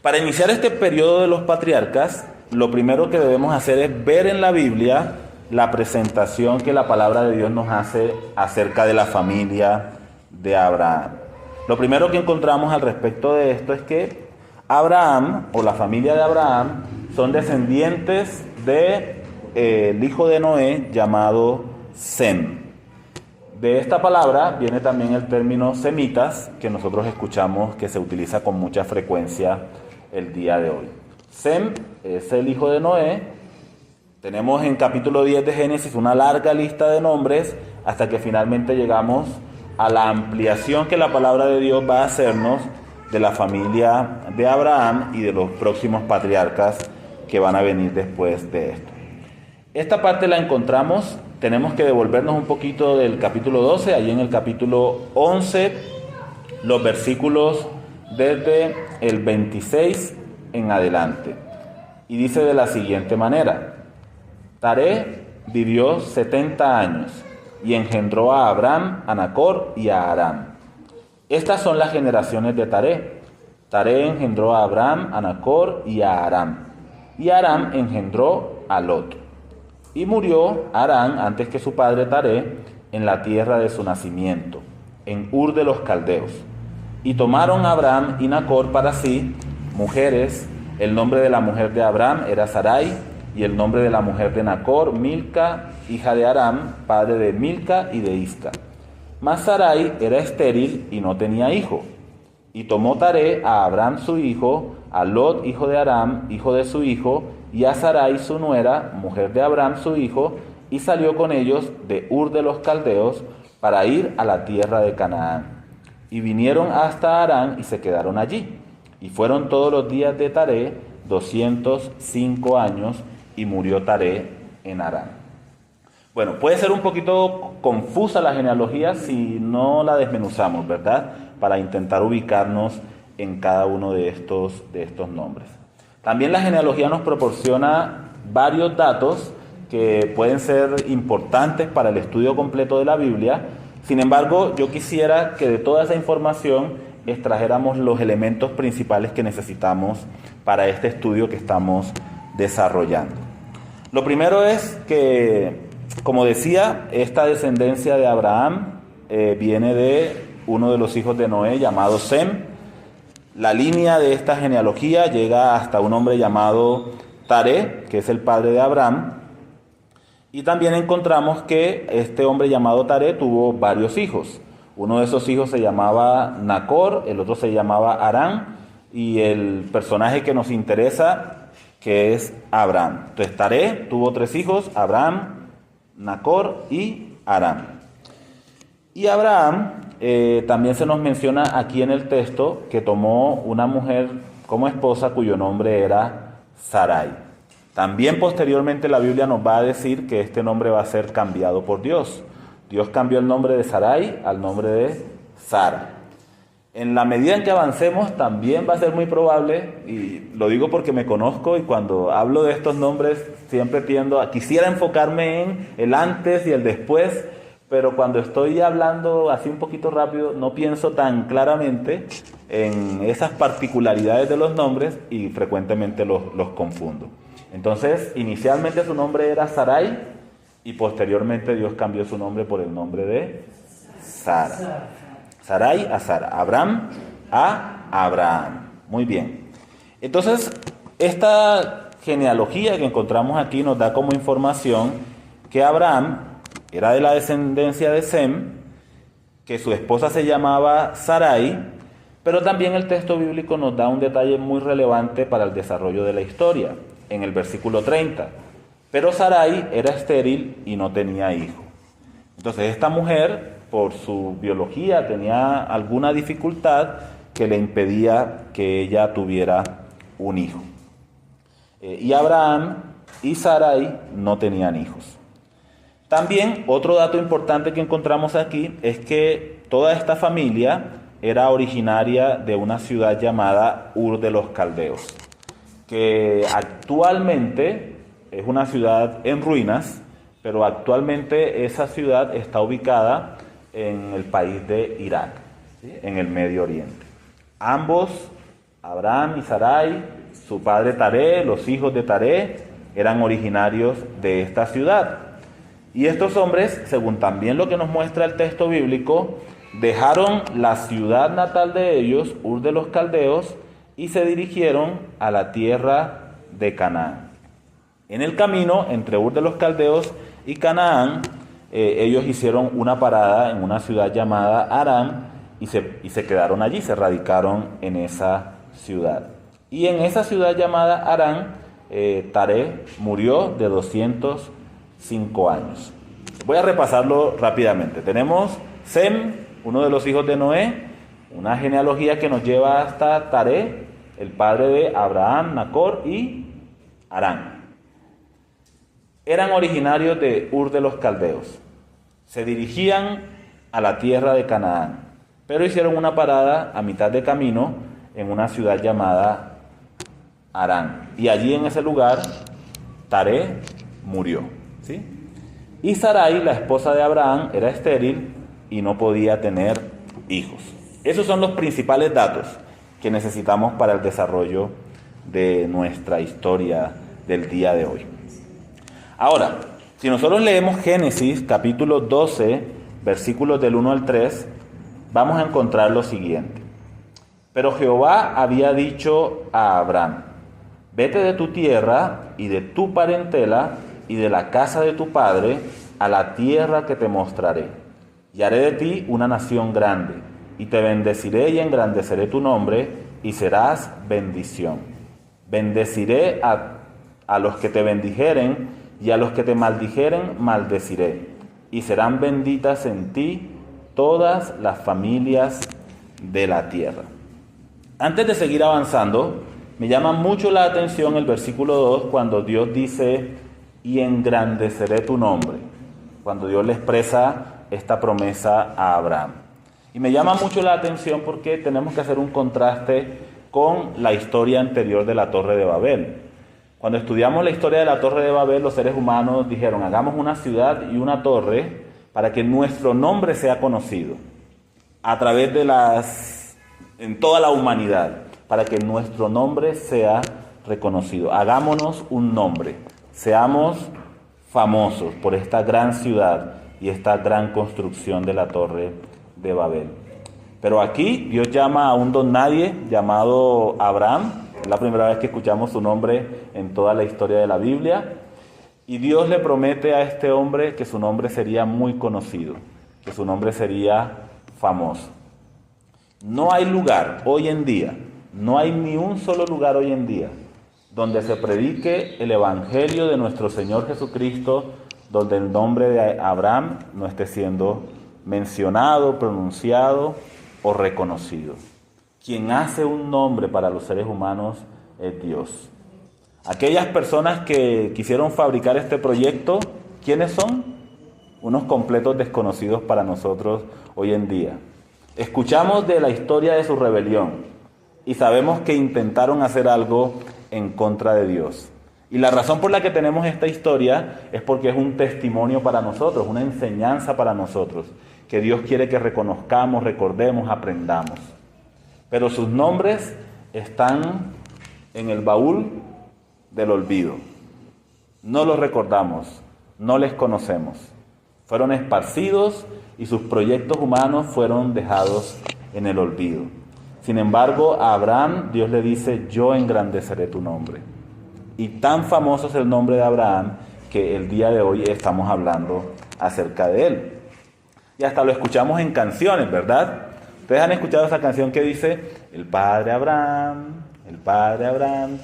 Para iniciar este periodo de los patriarcas, lo primero que debemos hacer es ver en la Biblia la presentación que la palabra de Dios nos hace acerca de la familia de Abraham. Lo primero que encontramos al respecto de esto es que Abraham, o la familia de Abraham, son descendientes del hijo de Noé llamado Sem. De esta palabra viene también el término semitas, que nosotros escuchamos que se utiliza con mucha frecuencia el día de hoy. Sem es el hijo de Noé. Tenemos en capítulo 10 de Génesis una larga lista de nombres hasta que finalmente llegamos a la ampliación que la palabra de Dios va a hacernos de la familia de Abraham y de los próximos patriarcas que van a venir después de esto. Esta parte la encontramos, tenemos que devolvernos un poquito del capítulo 12, ahí en el capítulo 11, los versículos desde el 26 en adelante. Y dice de la siguiente manera: Taré vivió 70 años y engendró a Abram, a Nacor y a Aram. Estas son las generaciones de Taré. Taré engendró a Abram, a Nacor y a Aram. Y Aram engendró a Lot. Y murió Aram antes que su padre Taré en la tierra de su nacimiento, en Ur de los Caldeos. Y tomaron a Abram y Nacor para sí mujeres. El nombre de la mujer de Abram era Sarai, y el nombre de la mujer de Nacor, Milca, hija de Aram, padre de Milca y de Isca. Mas Sarai era estéril y no tenía hijo. Y tomó Taré a Abram su hijo, a Lot hijo de Aram, hijo de su hijo, y a Sarai su nuera, mujer de Abram su hijo, y salió con ellos de Ur de los Caldeos para ir a la tierra de Canaán. Y vinieron hasta Harán y se quedaron allí. Y fueron todos los días de Taré 205 años, y murió Taré en Harán. Bueno, puede ser un poquito confusa la genealogía si no la desmenuzamos, ¿verdad? Para intentar ubicarnos en cada uno de estos nombres. También la genealogía nos proporciona varios datos que pueden ser importantes para el estudio completo de la Biblia. Sin embargo, yo quisiera que de toda esa información extrajéramos los elementos principales que necesitamos para este estudio que estamos desarrollando. Lo primero es que, como decía, esta descendencia de Abraham viene de uno de los hijos de Noé llamado Sem. La línea de esta genealogía llega hasta un hombre llamado Taré, que es el padre de Abraham. Y también encontramos que este hombre llamado Taré tuvo varios hijos. Uno de esos hijos se llamaba Nacor, el otro se llamaba Harán, y el personaje que nos interesa, que es Abraham. Entonces Taré tuvo 3 hijos: Abraham, Nacor y Harán. Y Abraham también se nos menciona aquí en el texto que tomó una mujer como esposa cuyo nombre era Sarai. También posteriormente la Biblia nos va a decir que este nombre va a ser cambiado por Dios. Dios cambió el nombre de Sarai al nombre de Sara. En la medida en que avancemos también va a ser muy probable, y lo digo porque me conozco y cuando hablo de estos nombres siempre quisiera enfocarme en el antes y el después, pero cuando estoy hablando así un poquito rápido no pienso tan claramente en esas particularidades de los nombres y frecuentemente los confundo. Entonces, inicialmente su nombre era Sarai y posteriormente Dios cambió su nombre por el nombre de Sara. Sarai a Sara, Abraham a Abraham. Muy bien. Entonces, esta genealogía que encontramos aquí nos da como información que Abraham era de la descendencia de Sem, que su esposa se llamaba Sarai, pero también el texto bíblico nos da un detalle muy relevante para el desarrollo de la historia, en el versículo 30. Pero Sarai era estéril y no tenía hijo. Entonces esta mujer, por su biología, tenía alguna dificultad que le impedía que ella tuviera un hijo. Y Abraham y Sarai no tenían hijos. También otro dato importante que encontramos aquí es que toda esta familia era originaria de una ciudad llamada Ur de los Caldeos, que actualmente es una ciudad en ruinas, pero actualmente esa ciudad está ubicada en el país de Irak, ¿sí?, en el Medio Oriente. Ambos Abraham y Sarai, su padre Taré, los hijos de Taré, eran originarios de esta ciudad. Y estos hombres, según también lo que nos muestra el texto bíblico, dejaron la ciudad natal de ellos, Ur de los Caldeos, y se dirigieron a la tierra de Canaán. En el camino entre Ur de los Caldeos y Canaán, ellos hicieron una parada en una ciudad llamada Aram y se quedaron allí, se radicaron en esa ciudad. Y en esa ciudad llamada Aram, Taré murió de 205 años. Voy a repasarlo rápidamente. Tenemos Sem, uno de los hijos de Noé, una genealogía que nos lleva hasta Taré, el padre de Abraham, Nacor y Harán. Eran originarios de Ur de los Caldeos. Se dirigían a la tierra de Canaán, pero hicieron una parada a mitad de camino en una ciudad llamada Harán. Y allí en ese lugar, Taré murió, ¿sí? Y Sarai, la esposa de Abraham, era estéril y no podía tener hijos. Esos son los principales datos que necesitamos para el desarrollo de nuestra historia del día de hoy. Ahora, si nosotros leemos Génesis capítulo 12, versículos del 1 al 3, vamos a encontrar lo siguiente. Pero Jehová había dicho a Abraham: vete de tu tierra y de tu parentela y de la casa de tu padre a la tierra que te mostraré. Y haré de ti una nación grande, y te bendeciré y engrandeceré tu nombre, y serás bendición. Bendeciré a los que te bendijeren, y a los que te maldijeren maldeciré, y serán benditas en ti todas las familias de la tierra. Antes de seguir avanzando, me llama mucho la atención el versículo 2, cuando Dios dice: y engrandeceré tu nombre, cuando Dios le expresa esta promesa a Abraham. Y me llama mucho la atención porque tenemos que hacer un contraste con la historia anterior de la Torre de Babel. Cuando estudiamos la historia de la Torre de Babel, los seres humanos dijeron: hagamos una ciudad y una torre para que nuestro nombre sea conocido a través de en toda la humanidad, para que nuestro nombre sea reconocido. Hagámonos un nombre, seamos famosos por esta gran ciudad y esta gran construcción de la Torre de Babel. Pero aquí Dios llama a un don nadie llamado Abraham. Es la primera vez que escuchamos su nombre en toda la historia de la Biblia. Y Dios le promete a este hombre que su nombre sería muy conocido, que su nombre sería famoso. No hay lugar hoy en día, no hay ni un solo lugar hoy en día donde se predique el evangelio de nuestro Señor Jesucristo, donde el nombre de Abraham no esté siendo mencionado, pronunciado o reconocido. Quien hace un nombre para los seres humanos es Dios. Aquellas personas que quisieron fabricar este proyecto, ¿quiénes son? Unos completos desconocidos para nosotros hoy en día. Escuchamos de la historia de su rebelión y sabemos que intentaron hacer algo en contra de Dios. Y la razón por la que tenemos esta historia es porque es un testimonio para nosotros, una enseñanza para nosotros, que Dios quiere que reconozcamos, recordemos, aprendamos. Pero sus nombres están en el baúl del olvido. No los recordamos, no les conocemos. Fueron esparcidos y sus proyectos humanos fueron dejados en el olvido. Sin embargo, a Abraham Dios le dice: yo engrandeceré tu nombre. Y tan famoso es el nombre de Abraham que el día de hoy estamos hablando acerca de él. Y hasta lo escuchamos en canciones, ¿verdad? Ustedes han escuchado esa canción que dice: el padre Abraham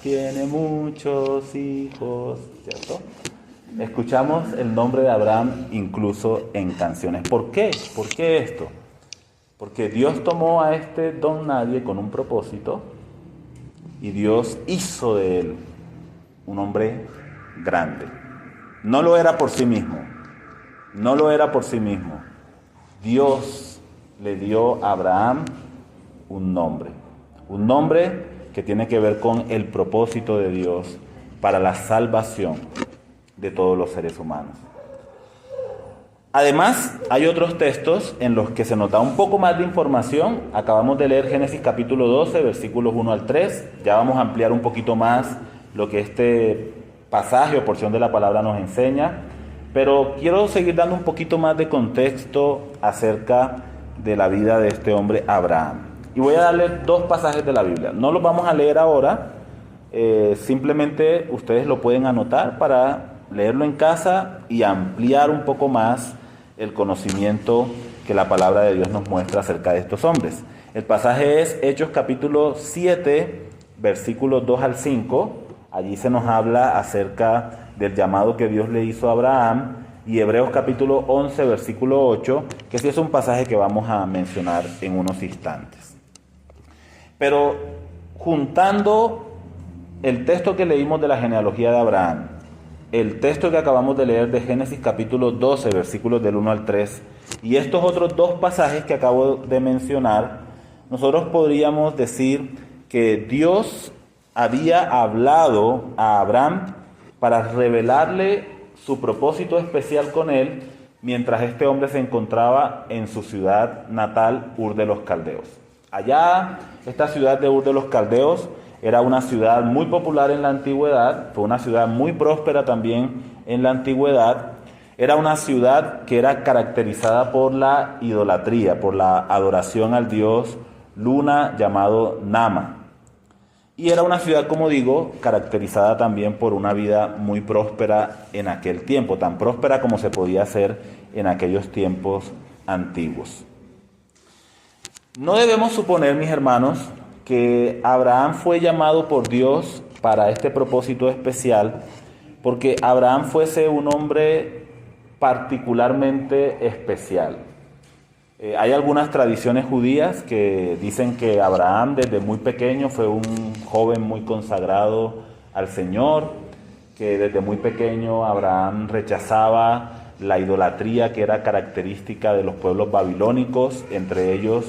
tiene muchos hijos, ¿cierto? Escuchamos el nombre de Abraham incluso en canciones. ¿Por qué? ¿Por qué esto? Porque Dios tomó a este don nadie con un propósito y Dios hizo de él un hombre grande. No lo era por sí mismo. No lo era por sí mismo. Dios le dio a Abraham un nombre. Un nombre que tiene que ver con el propósito de Dios para la salvación de todos los seres humanos. Además, hay otros textos en los que se nos da un poco más de información. Acabamos de leer Génesis capítulo 12, versículos 1 al 3. Ya vamos a ampliar un poquito más lo que este pasaje o porción de la palabra nos enseña. Pero quiero seguir dando un poquito más de contexto acerca de la vida de este hombre Abraham. Y voy a darle dos pasajes de la Biblia. No los vamos a leer ahora, simplemente ustedes lo pueden anotar para leerlo en casa y ampliar un poco más el conocimiento que la palabra de Dios nos muestra acerca de estos hombres. El pasaje es Hechos capítulo 7, versículos 2 al 5. Allí se nos habla acerca del llamado que Dios le hizo a Abraham, y Hebreos capítulo 11, versículo 8, que sí es un pasaje que vamos a mencionar en unos instantes. Pero juntando el texto que leímos de la genealogía de Abraham, el texto que acabamos de leer de Génesis capítulo 12, versículos del 1 al 3, y estos otros dos pasajes que acabo de mencionar, nosotros podríamos decir que Dios había hablado a Abraham para revelarle su propósito especial con él mientras este hombre se encontraba en su ciudad natal, Ur de los Caldeos. Allá, esta ciudad de Ur de los Caldeos era una ciudad muy popular en la antigüedad, fue una ciudad muy próspera también en la antigüedad. Era una ciudad que era caracterizada por la idolatría, por la adoración al dios Luna llamado Nama. Y era una ciudad, como digo, caracterizada también por una vida muy próspera en aquel tiempo, tan próspera como se podía hacer en aquellos tiempos antiguos. No debemos suponer, mis hermanos, que Abraham fue llamado por Dios para este propósito especial, porque Abraham fuese un hombre particularmente especial. Hay algunas tradiciones judías que dicen que Abraham desde muy pequeño fue un joven muy consagrado al Señor, que desde muy pequeño Abraham rechazaba la idolatría que era característica de los pueblos babilónicos, entre ellos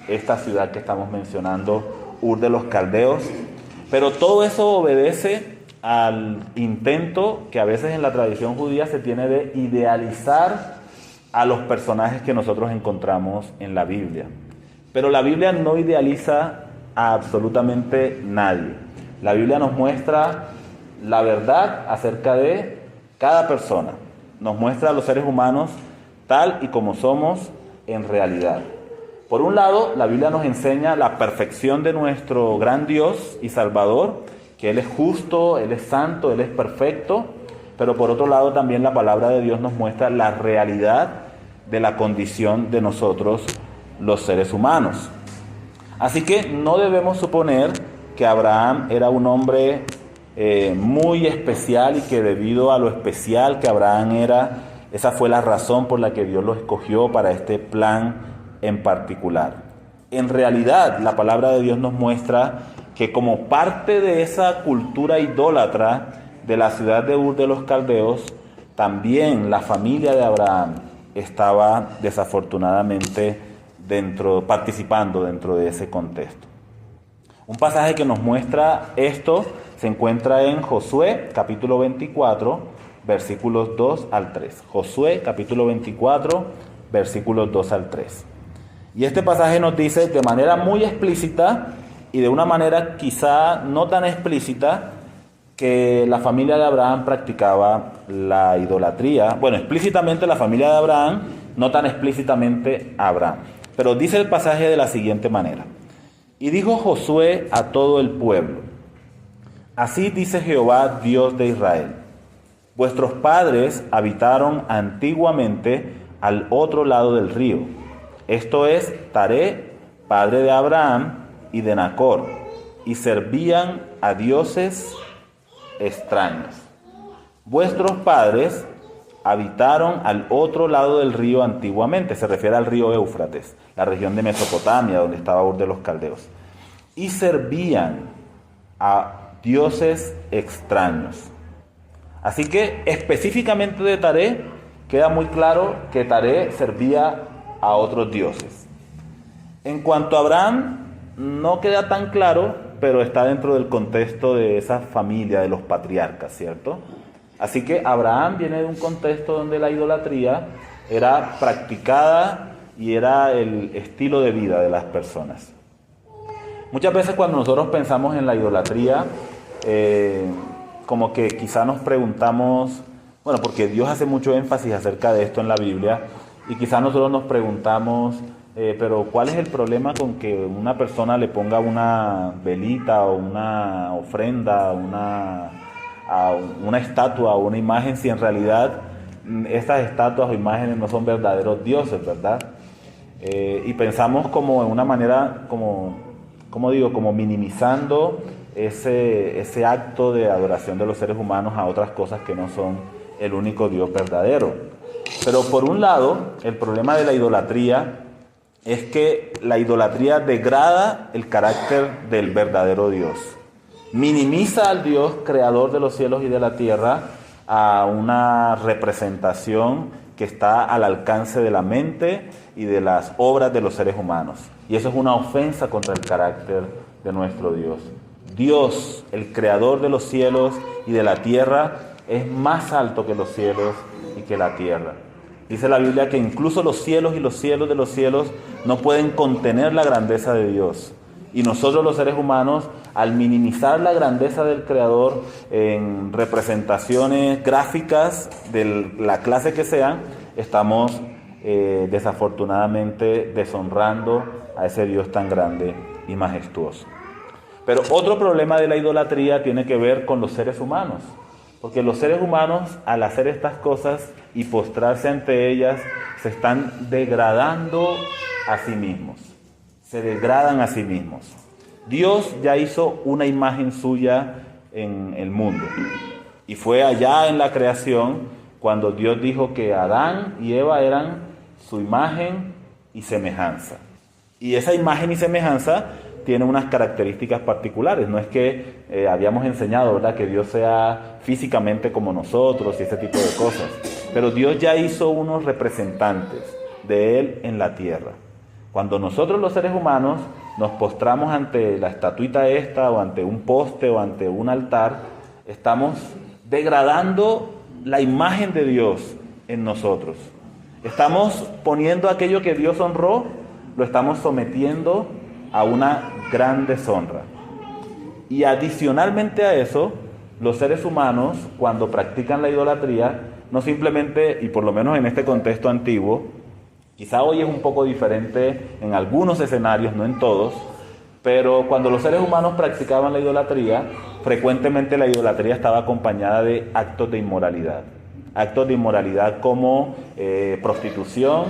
esta ciudad que estamos mencionando, Ur de los Caldeos. Pero todo eso obedece al intento que a veces en la tradición judía se tiene de idealizar a los personajes que nosotros encontramos en la Biblia. Pero la Biblia no idealiza a absolutamente nadie. La Biblia nos muestra la verdad acerca de cada persona. Nos muestra a los seres humanos tal y como somos en realidad. Por un lado, la Biblia nos enseña la perfección de nuestro gran Dios y Salvador, que Él es justo, Él es santo, Él es perfecto. Pero por otro lado también la palabra de Dios nos muestra la realidad de la condición de nosotros los seres humanos. Así que no debemos suponer que Abraham era un hombre muy especial y que debido a lo especial que Abraham era, esa fue la razón por la que Dios lo escogió para este plan en particular. En realidad, la palabra de Dios nos muestra que como parte de esa cultura idólatra de la ciudad de Ur de los Caldeos, también la familia de Abraham estaba desafortunadamente participando dentro de ese contexto. Un pasaje que nos muestra esto se encuentra en Josué capítulo 24, versículos 2 al 3. Josué capítulo 24, versículos 2 al 3. Y este pasaje nos dice de manera muy explícita y de una manera quizá no tan explícita que la familia de Abraham practicaba la idolatría. Bueno, explícitamente la familia de Abraham, no tan explícitamente Abraham. Pero dice el pasaje de la siguiente manera. Y dijo Josué a todo el pueblo: así dice Jehová, Dios de Israel: vuestros padres habitaron antiguamente al otro lado del río. Esto es Taré, padre de Abraham y de Nacor, y servían a dioses extraños. Vuestros padres habitaron al otro lado del río antiguamente, se refiere al río Éufrates, la región de Mesopotamia donde estaba Ur de los Caldeos, y servían a dioses extraños. Así que específicamente de Taré queda muy claro que Taré servía a otros dioses. En cuanto a Abraham, no queda tan claro, pero está dentro del contexto de esa familia de los patriarcas, ¿cierto? Así que Abraham viene de un contexto donde la idolatría era practicada y era el estilo de vida de las personas. Muchas veces cuando nosotros pensamos en la idolatría, como que quizá nos preguntamos, bueno, porque Dios hace mucho énfasis acerca de esto en la Biblia, y quizá nosotros nos preguntamos, pero ¿cuál es el problema con que una persona le ponga una velita o una ofrenda, a una estatua o una imagen, si en realidad estas estatuas o imágenes no son verdaderos dioses, ¿verdad? Y pensamos como en una manera, como minimizando ese acto de adoración de los seres humanos a otras cosas que no son el único Dios verdadero. Pero por un lado, el problema de la idolatría es que la idolatría degrada el carácter del verdadero Dios. Minimiza al Dios creador de los cielos y de la tierra a una representación que está al alcance de la mente y de las obras de los seres humanos. Y eso es una ofensa contra el carácter de nuestro Dios. Dios, el creador de los cielos y de la tierra, es más alto que los cielos y que la tierra. Dice la Biblia que incluso los cielos y los cielos de los cielos no pueden contener la grandeza de Dios. Y nosotros los seres humanos, al minimizar la grandeza del Creador en representaciones gráficas de la clase que sean, estamos desafortunadamente deshonrando a ese Dios tan grande y majestuoso. Pero otro problema de la idolatría tiene que ver con los seres humanos. Porque los seres humanos, al hacer estas cosas y postrarse ante ellas, se están degradando a sí mismos. Se degradan a sí mismos. Dios ya hizo una imagen suya en el mundo. Y fue allá en la creación cuando Dios dijo que Adán y Eva eran su imagen y semejanza. Y esa imagen y semejanza tiene unas características particulares. No es que habíamos enseñado, ¿verdad?, que Dios sea físicamente como nosotros y ese tipo de cosas. Pero Dios ya hizo unos representantes de Él en la tierra. Cuando nosotros los seres humanos nos postramos ante la estatuita esta, o ante un poste, o ante un altar, estamos degradando la imagen de Dios en nosotros. Estamos poniendo aquello que Dios honró, lo estamos sometiendo a una gran deshonra. Y adicionalmente a eso, los seres humanos, cuando practican la idolatría, no simplemente, y por lo menos en este contexto antiguo, quizá hoy es un poco diferente en algunos escenarios, no en todos, pero cuando los seres humanos practicaban la idolatría, frecuentemente la idolatría estaba acompañada de actos de inmoralidad. Actos de inmoralidad como prostitución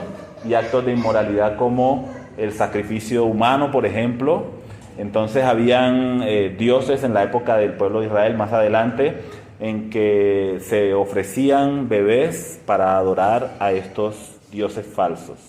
y actos de inmoralidad como el sacrificio humano, por ejemplo. Entonces habían dioses en la época del pueblo de Israel, más adelante, en que se ofrecían bebés para adorar a estos dioses falsos.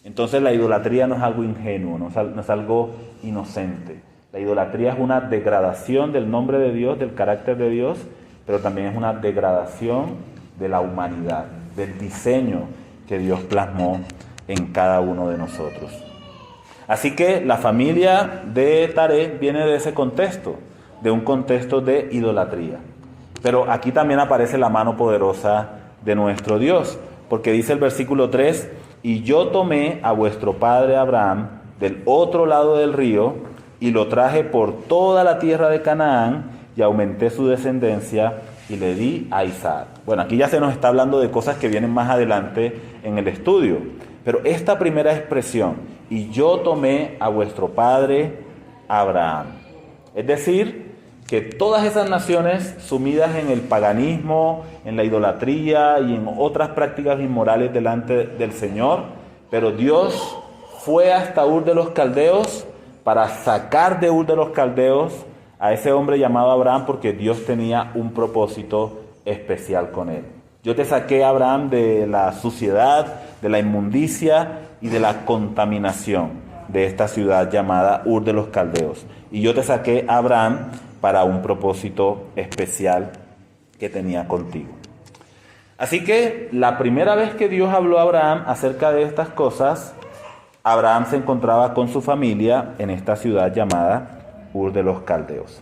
Entonces la idolatría no es algo ingenuo, no es algo inocente. La idolatría es una degradación del nombre de Dios, del carácter de Dios, pero también es una degradación de la humanidad, del diseño que Dios plasmó en cada uno de nosotros. Así que la familia de Taré viene de ese contexto, de un contexto de idolatría. Pero aquí también aparece la mano poderosa de nuestro Dios, porque dice el versículo 3, y yo tomé a vuestro padre Abraham del otro lado del río, y lo traje por toda la tierra de Canaán, y aumenté su descendencia, y le di a Isaac. Bueno, aquí ya se nos está hablando de cosas que vienen más adelante en el estudio, pero esta primera expresión, y yo tomé a vuestro padre Abraham, es decir, que todas esas naciones sumidas en el paganismo, en la idolatría y en otras prácticas inmorales delante del Señor, pero Dios fue hasta Ur de los Caldeos para sacar de Ur de los Caldeos a ese hombre llamado Abraham, porque Dios tenía un propósito especial con él. Yo te saqué, Abraham, de la suciedad, de la inmundicia y de la contaminación de esta ciudad llamada Ur de los Caldeos. Y yo te saqué, Abraham, para un propósito especial que tenía contigo. Así que la primera vez que Dios habló a Abraham acerca de estas cosas, Abraham se encontraba con su familia en esta ciudad llamada Ur de los Caldeos.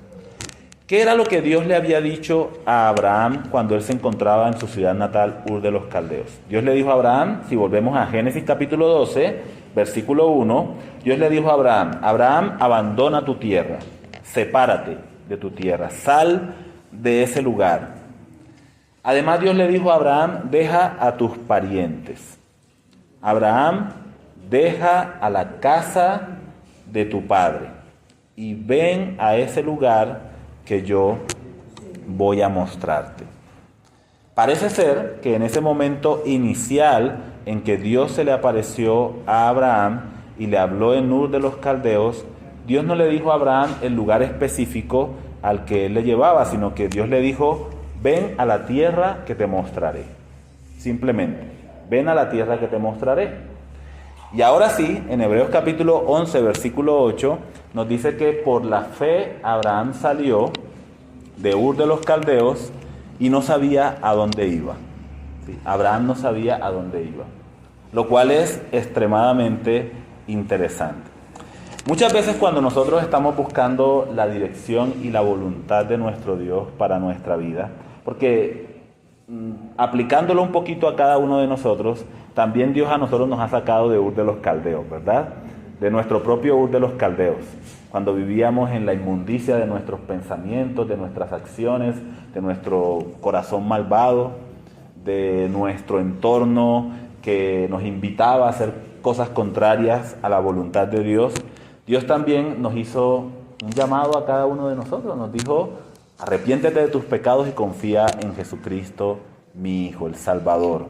¿Qué era lo que Dios le había dicho a Abraham cuando él se encontraba en su ciudad natal, Ur de los Caldeos? Dios le dijo a Abraham, si volvemos a Génesis capítulo 12, versículo 1, Dios le dijo a Abraham, Abraham, abandona tu tierra, sepárate de tu tierra, sal de ese lugar. Además Dios le dijo a Abraham, deja a tus parientes. Abraham, deja a la casa de tu padre y ven a ese lugar que yo voy a mostrarte. Parece ser que en ese momento inicial en que Dios se le apareció a Abraham y le habló en Ur de los Caldeos, Dios no le dijo a Abraham el lugar específico al que él le llevaba, sino que Dios le dijo, ven a la tierra que te mostraré. Simplemente, ven a la tierra que te mostraré. Y ahora sí, en Hebreos capítulo 11, versículo 8, nos dice que por la fe Abraham salió de Ur de los Caldeos y no sabía a dónde iba. ¿Sí? Abraham no sabía a dónde iba, lo cual es extremadamente interesante. Muchas veces cuando nosotros estamos buscando la dirección y la voluntad de nuestro Dios para nuestra vida, porque aplicándolo un poquito a cada uno de nosotros, también Dios a nosotros nos ha sacado de Ur de los Caldeos, ¿verdad? De nuestro propio Ur de los Caldeos, cuando vivíamos en la inmundicia de nuestros pensamientos, de nuestras acciones, de nuestro corazón malvado, de nuestro entorno que nos invitaba a hacer cosas contrarias a la voluntad de Dios. Dios también nos hizo un llamado a cada uno de nosotros, nos dijo, arrepiéntete de tus pecados y confía en Jesucristo, mi Hijo, el Salvador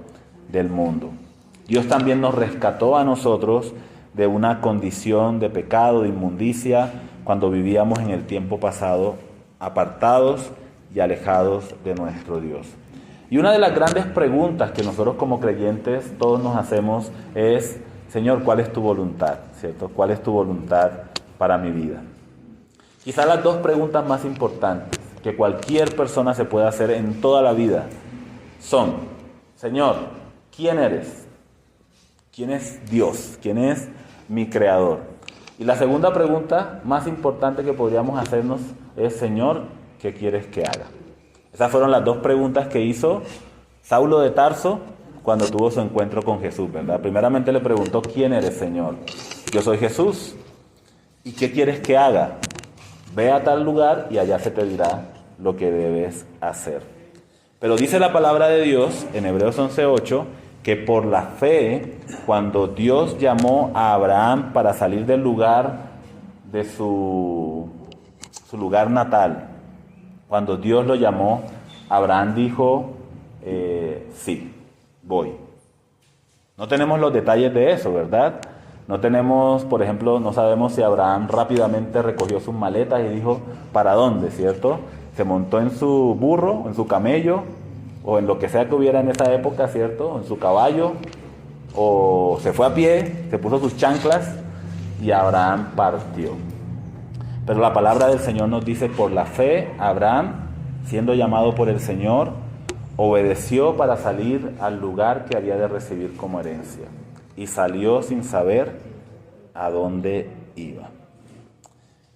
del mundo. Dios también nos rescató a nosotros de una condición de pecado, de inmundicia, cuando vivíamos en el tiempo pasado, apartados y alejados de nuestro Dios. Y una de las grandes preguntas que nosotros como creyentes todos nos hacemos es, Señor, ¿cuál es tu voluntad? ¿Cierto? ¿Cuál es tu voluntad para mi vida? Quizás las dos preguntas más importantes que cualquier persona se puede hacer en toda la vida son, Señor, ¿quién eres? ¿Quién es Dios? ¿Quién es mi creador? Y la segunda pregunta más importante que podríamos hacernos es, Señor, ¿qué quieres que haga? Esas fueron las dos preguntas que hizo Saulo de Tarso cuando tuvo su encuentro con Jesús, ¿verdad? Primeramente le preguntó, ¿quién eres, Señor? Yo soy Jesús. ¿Y qué quieres que haga? Ve a tal lugar y allá se te dirá lo que debes hacer. Pero dice la palabra de Dios en Hebreos 11:8 que por la fe, cuando Dios llamó a Abraham para salir del lugar de su lugar natal, cuando Dios lo llamó, Abraham dijo, sí, voy. No tenemos los detalles de eso, ¿verdad? No tenemos, por ejemplo, no sabemos si Abraham rápidamente recogió sus maletas y dijo, ¿para dónde? ¿Cierto? Se montó en su burro, en su camello, o en lo que sea que hubiera en esa época, ¿cierto? En su caballo, o se fue a pie, se puso sus chanclas y Abraham partió. Pero la palabra del Señor nos dice, por la fe, Abraham, siendo llamado por el Señor, obedeció para salir al lugar que había de recibir como herencia. Y salió sin saber a dónde iba.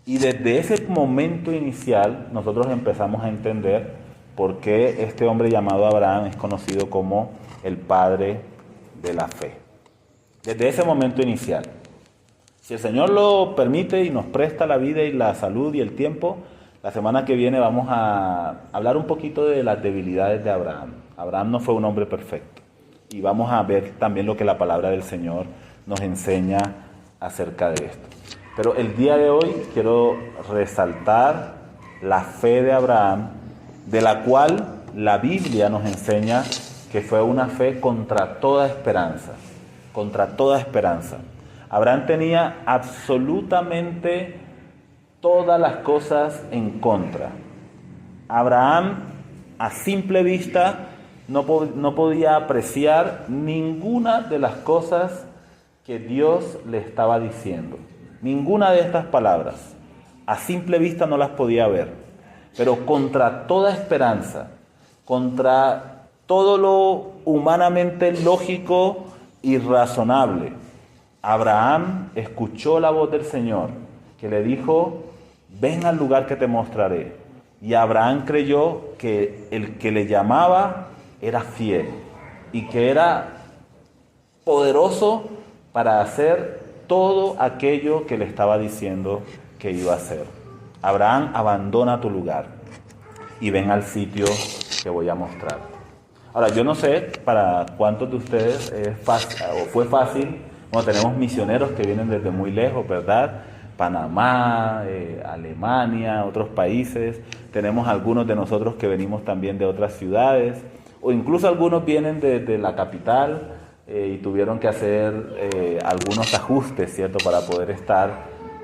Y desde ese momento inicial, nosotros empezamos a entender por qué este hombre llamado Abraham es conocido como el padre de la fe. Desde ese momento inicial. Si el Señor lo permite y nos presta la vida y la salud y el tiempo, la semana que viene vamos a hablar un poquito de las debilidades de Abraham. Abraham no fue un hombre perfecto. Y vamos a ver también lo que la palabra del Señor nos enseña acerca de esto. Pero el día de hoy quiero resaltar la fe de Abraham, de la cual la Biblia nos enseña que fue una fe contra toda esperanza. Contra toda esperanza. Abraham tenía absolutamente todas las cosas en contra. Abraham, a simple vista, no podía apreciar ninguna de las cosas que Dios le estaba diciendo. Ninguna de estas palabras. A simple vista no las podía ver. Pero contra toda esperanza, contra todo lo humanamente lógico y razonable, Abraham escuchó la voz del Señor, que le dijo, ven al lugar que te mostraré, Y Abraham creyó que el que le llamaba era fiel y que era poderoso para hacer todo aquello que le estaba diciendo que iba a hacer. Abraham, abandona tu lugar y ven al sitio que voy a mostrar. Ahora, yo no sé para cuántos de ustedes fue fácil. Bueno, tenemos misioneros que vienen desde muy lejos, ¿verdad? Panamá, Alemania, otros países. Tenemos algunos de nosotros que venimos también de otras ciudades, o incluso algunos vienen de la capital y tuvieron que hacer algunos ajustes, ¿cierto?, para poder estar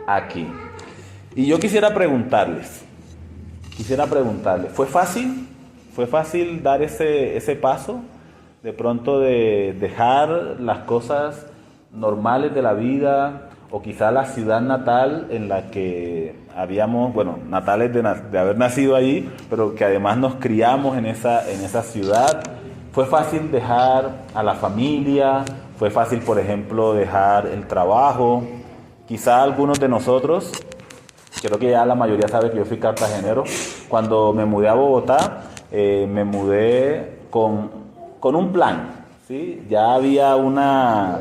aquí. Y yo quisiera preguntarles, ¿fue fácil? ¿Fue fácil dar ese paso? De pronto de dejar las cosas normales de la vida, o quizá la ciudad natal en la que habíamos, bueno, natales de haber nacido ahí, pero que además nos criamos en esa ciudad. ¿Fue fácil dejar a la familia? ¿Fue fácil, por ejemplo, dejar el trabajo? Quizá algunos de nosotros, creo que ya la mayoría sabe que yo soy cartagenero, cuando me mudé a Bogotá, me mudé con un plan, ¿sí? Ya había una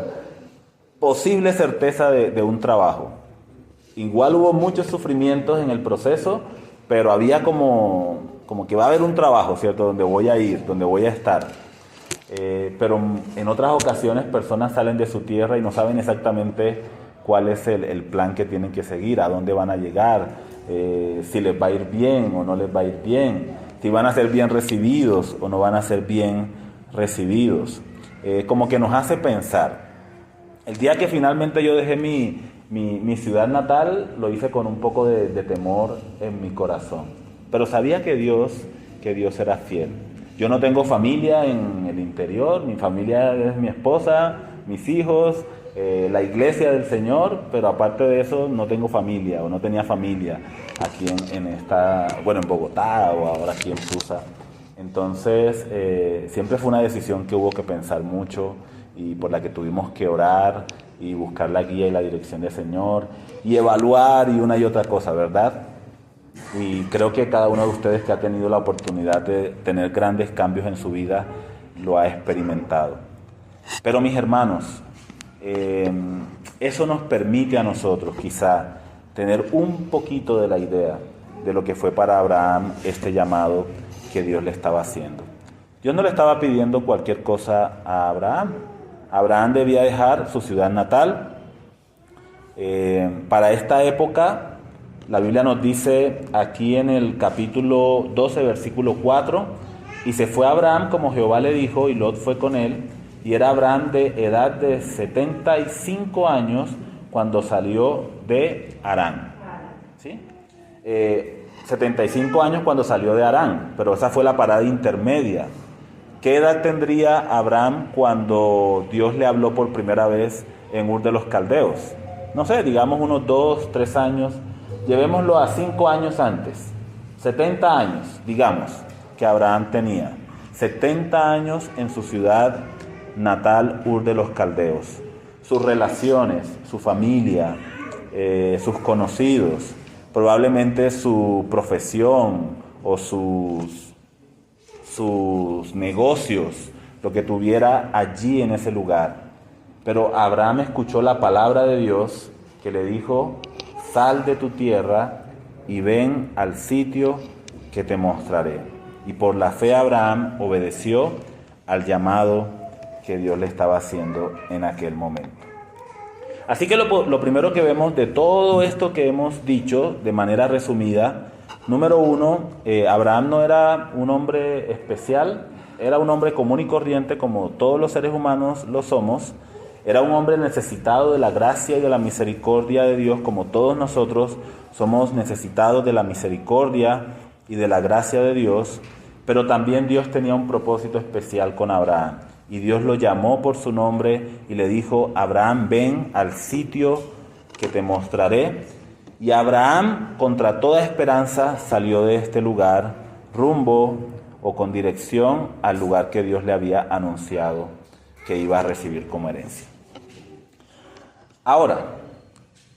posible certeza de un trabajo. Igual hubo muchos sufrimientos en el proceso, pero había como que va a haber un trabajo, ¿cierto?, donde voy a ir, donde voy a estar. Pero en otras ocasiones personas salen de su tierra y no saben exactamente cuál es el plan que tienen que seguir, a dónde van a llegar, si les va a ir bien o no les va a ir bien, si van a ser bien recibidos o no van a ser bien recibidos. Como que nos hace pensar. El día que finalmente yo dejé mi ciudad natal, lo hice con un poco de temor en mi corazón. Pero sabía que Dios era fiel. Yo no tengo familia en el interior, mi familia es mi esposa, mis hijos, la iglesia del Señor, pero aparte de eso no tengo familia o no tenía familia aquí en Bogotá o ahora aquí en Susa. Entonces siempre fue una decisión que hubo que pensar mucho y por la que tuvimos que orar y buscar la guía y la dirección del Señor y evaluar y una y otra cosa, ¿verdad? Y creo que cada uno de ustedes que ha tenido la oportunidad de tener grandes cambios en su vida lo ha experimentado. Pero mis hermanos, eso nos permite a nosotros quizá tener un poquito de la idea de lo que fue para Abraham este llamado que Dios le estaba haciendo. Dios no le estaba pidiendo cualquier cosa a Abraham. Abraham debía dejar su ciudad natal. Para esta época, la Biblia nos dice aquí en el capítulo 12, versículo 4, y se fue Abraham como Jehová le dijo, y Lot fue con él, y era Abraham de edad de 75 años cuando salió de Harán. ¿Sí? 75 años cuando salió de Harán, pero esa fue la parada intermedia. ¿Qué edad tendría Abraham cuando Dios le habló por primera vez en Ur de los Caldeos? No sé, digamos unos 2, 3 años. Llevémoslo a 5 años antes. 70 años, digamos, que Abraham tenía. 70 años en su ciudad natal, Ur de los Caldeos. Sus relaciones, su familia, sus conocidos, probablemente su profesión o sus negocios, lo que tuviera allí en ese lugar. Pero Abraham escuchó la palabra de Dios que le dijo: sal de tu tierra y ven al sitio que te mostraré. Y por la fe Abraham obedeció al llamado que Dios le estaba haciendo en aquel momento. Así que lo primero que vemos de todo esto que hemos dicho de manera resumida, número 1, Abraham no era un hombre especial, era un hombre común y corriente como todos los seres humanos lo somos. Era un hombre necesitado de la gracia y de la misericordia de Dios, como todos nosotros somos necesitados de la misericordia y de la gracia de Dios, pero también Dios tenía un propósito especial con Abraham. Y Dios lo llamó por su nombre y le dijo: Abraham, ven al sitio que te mostraré. Y Abraham, contra toda esperanza, salió de este lugar rumbo o con dirección al lugar que Dios le había anunciado que iba a recibir como herencia. Ahora,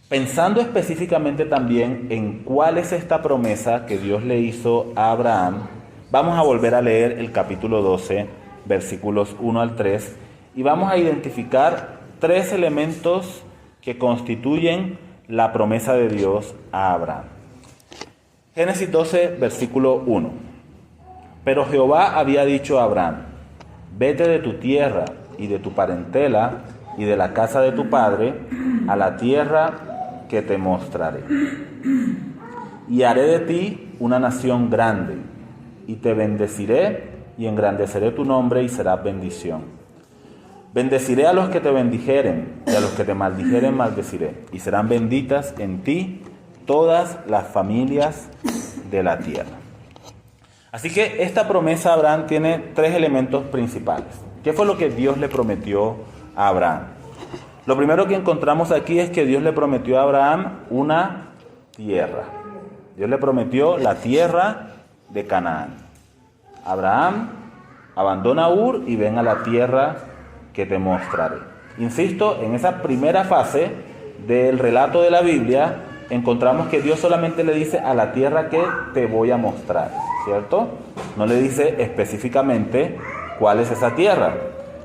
Pensando específicamente también en cuál es esta promesa que Dios le hizo a Abraham, vamos a volver a leer el capítulo 12, versículos 1 al 3, y vamos a identificar 3 elementos que constituyen la promesa de Dios a Abraham. Génesis 12, versículo 1. Pero Jehová había dicho a Abraham: vete de tu tierra y de tu parentela y de la casa de tu padre a la tierra que te mostraré. Y haré de ti una nación grande, y te bendeciré y engrandeceré tu nombre y serás bendición. Bendeciré a los que te bendijeren, y a los que te maldijeren maldeciré, y serán benditas en ti todas las familias de la tierra. Así que esta promesa a Abraham tiene 3 elementos principales. ¿Qué fue lo que Dios le prometió a Abraham? Lo primero que encontramos aquí es que Dios le prometió a Abraham una tierra. Dios le prometió la tierra de Canaán. Abraham, abandona Ur y ven a la tierra que te mostraré. Insisto, en esa primera fase del relato de la Biblia, encontramos que Dios solamente le dice a la tierra que te voy a mostrar, ¿cierto? No le dice específicamente cuál es esa tierra.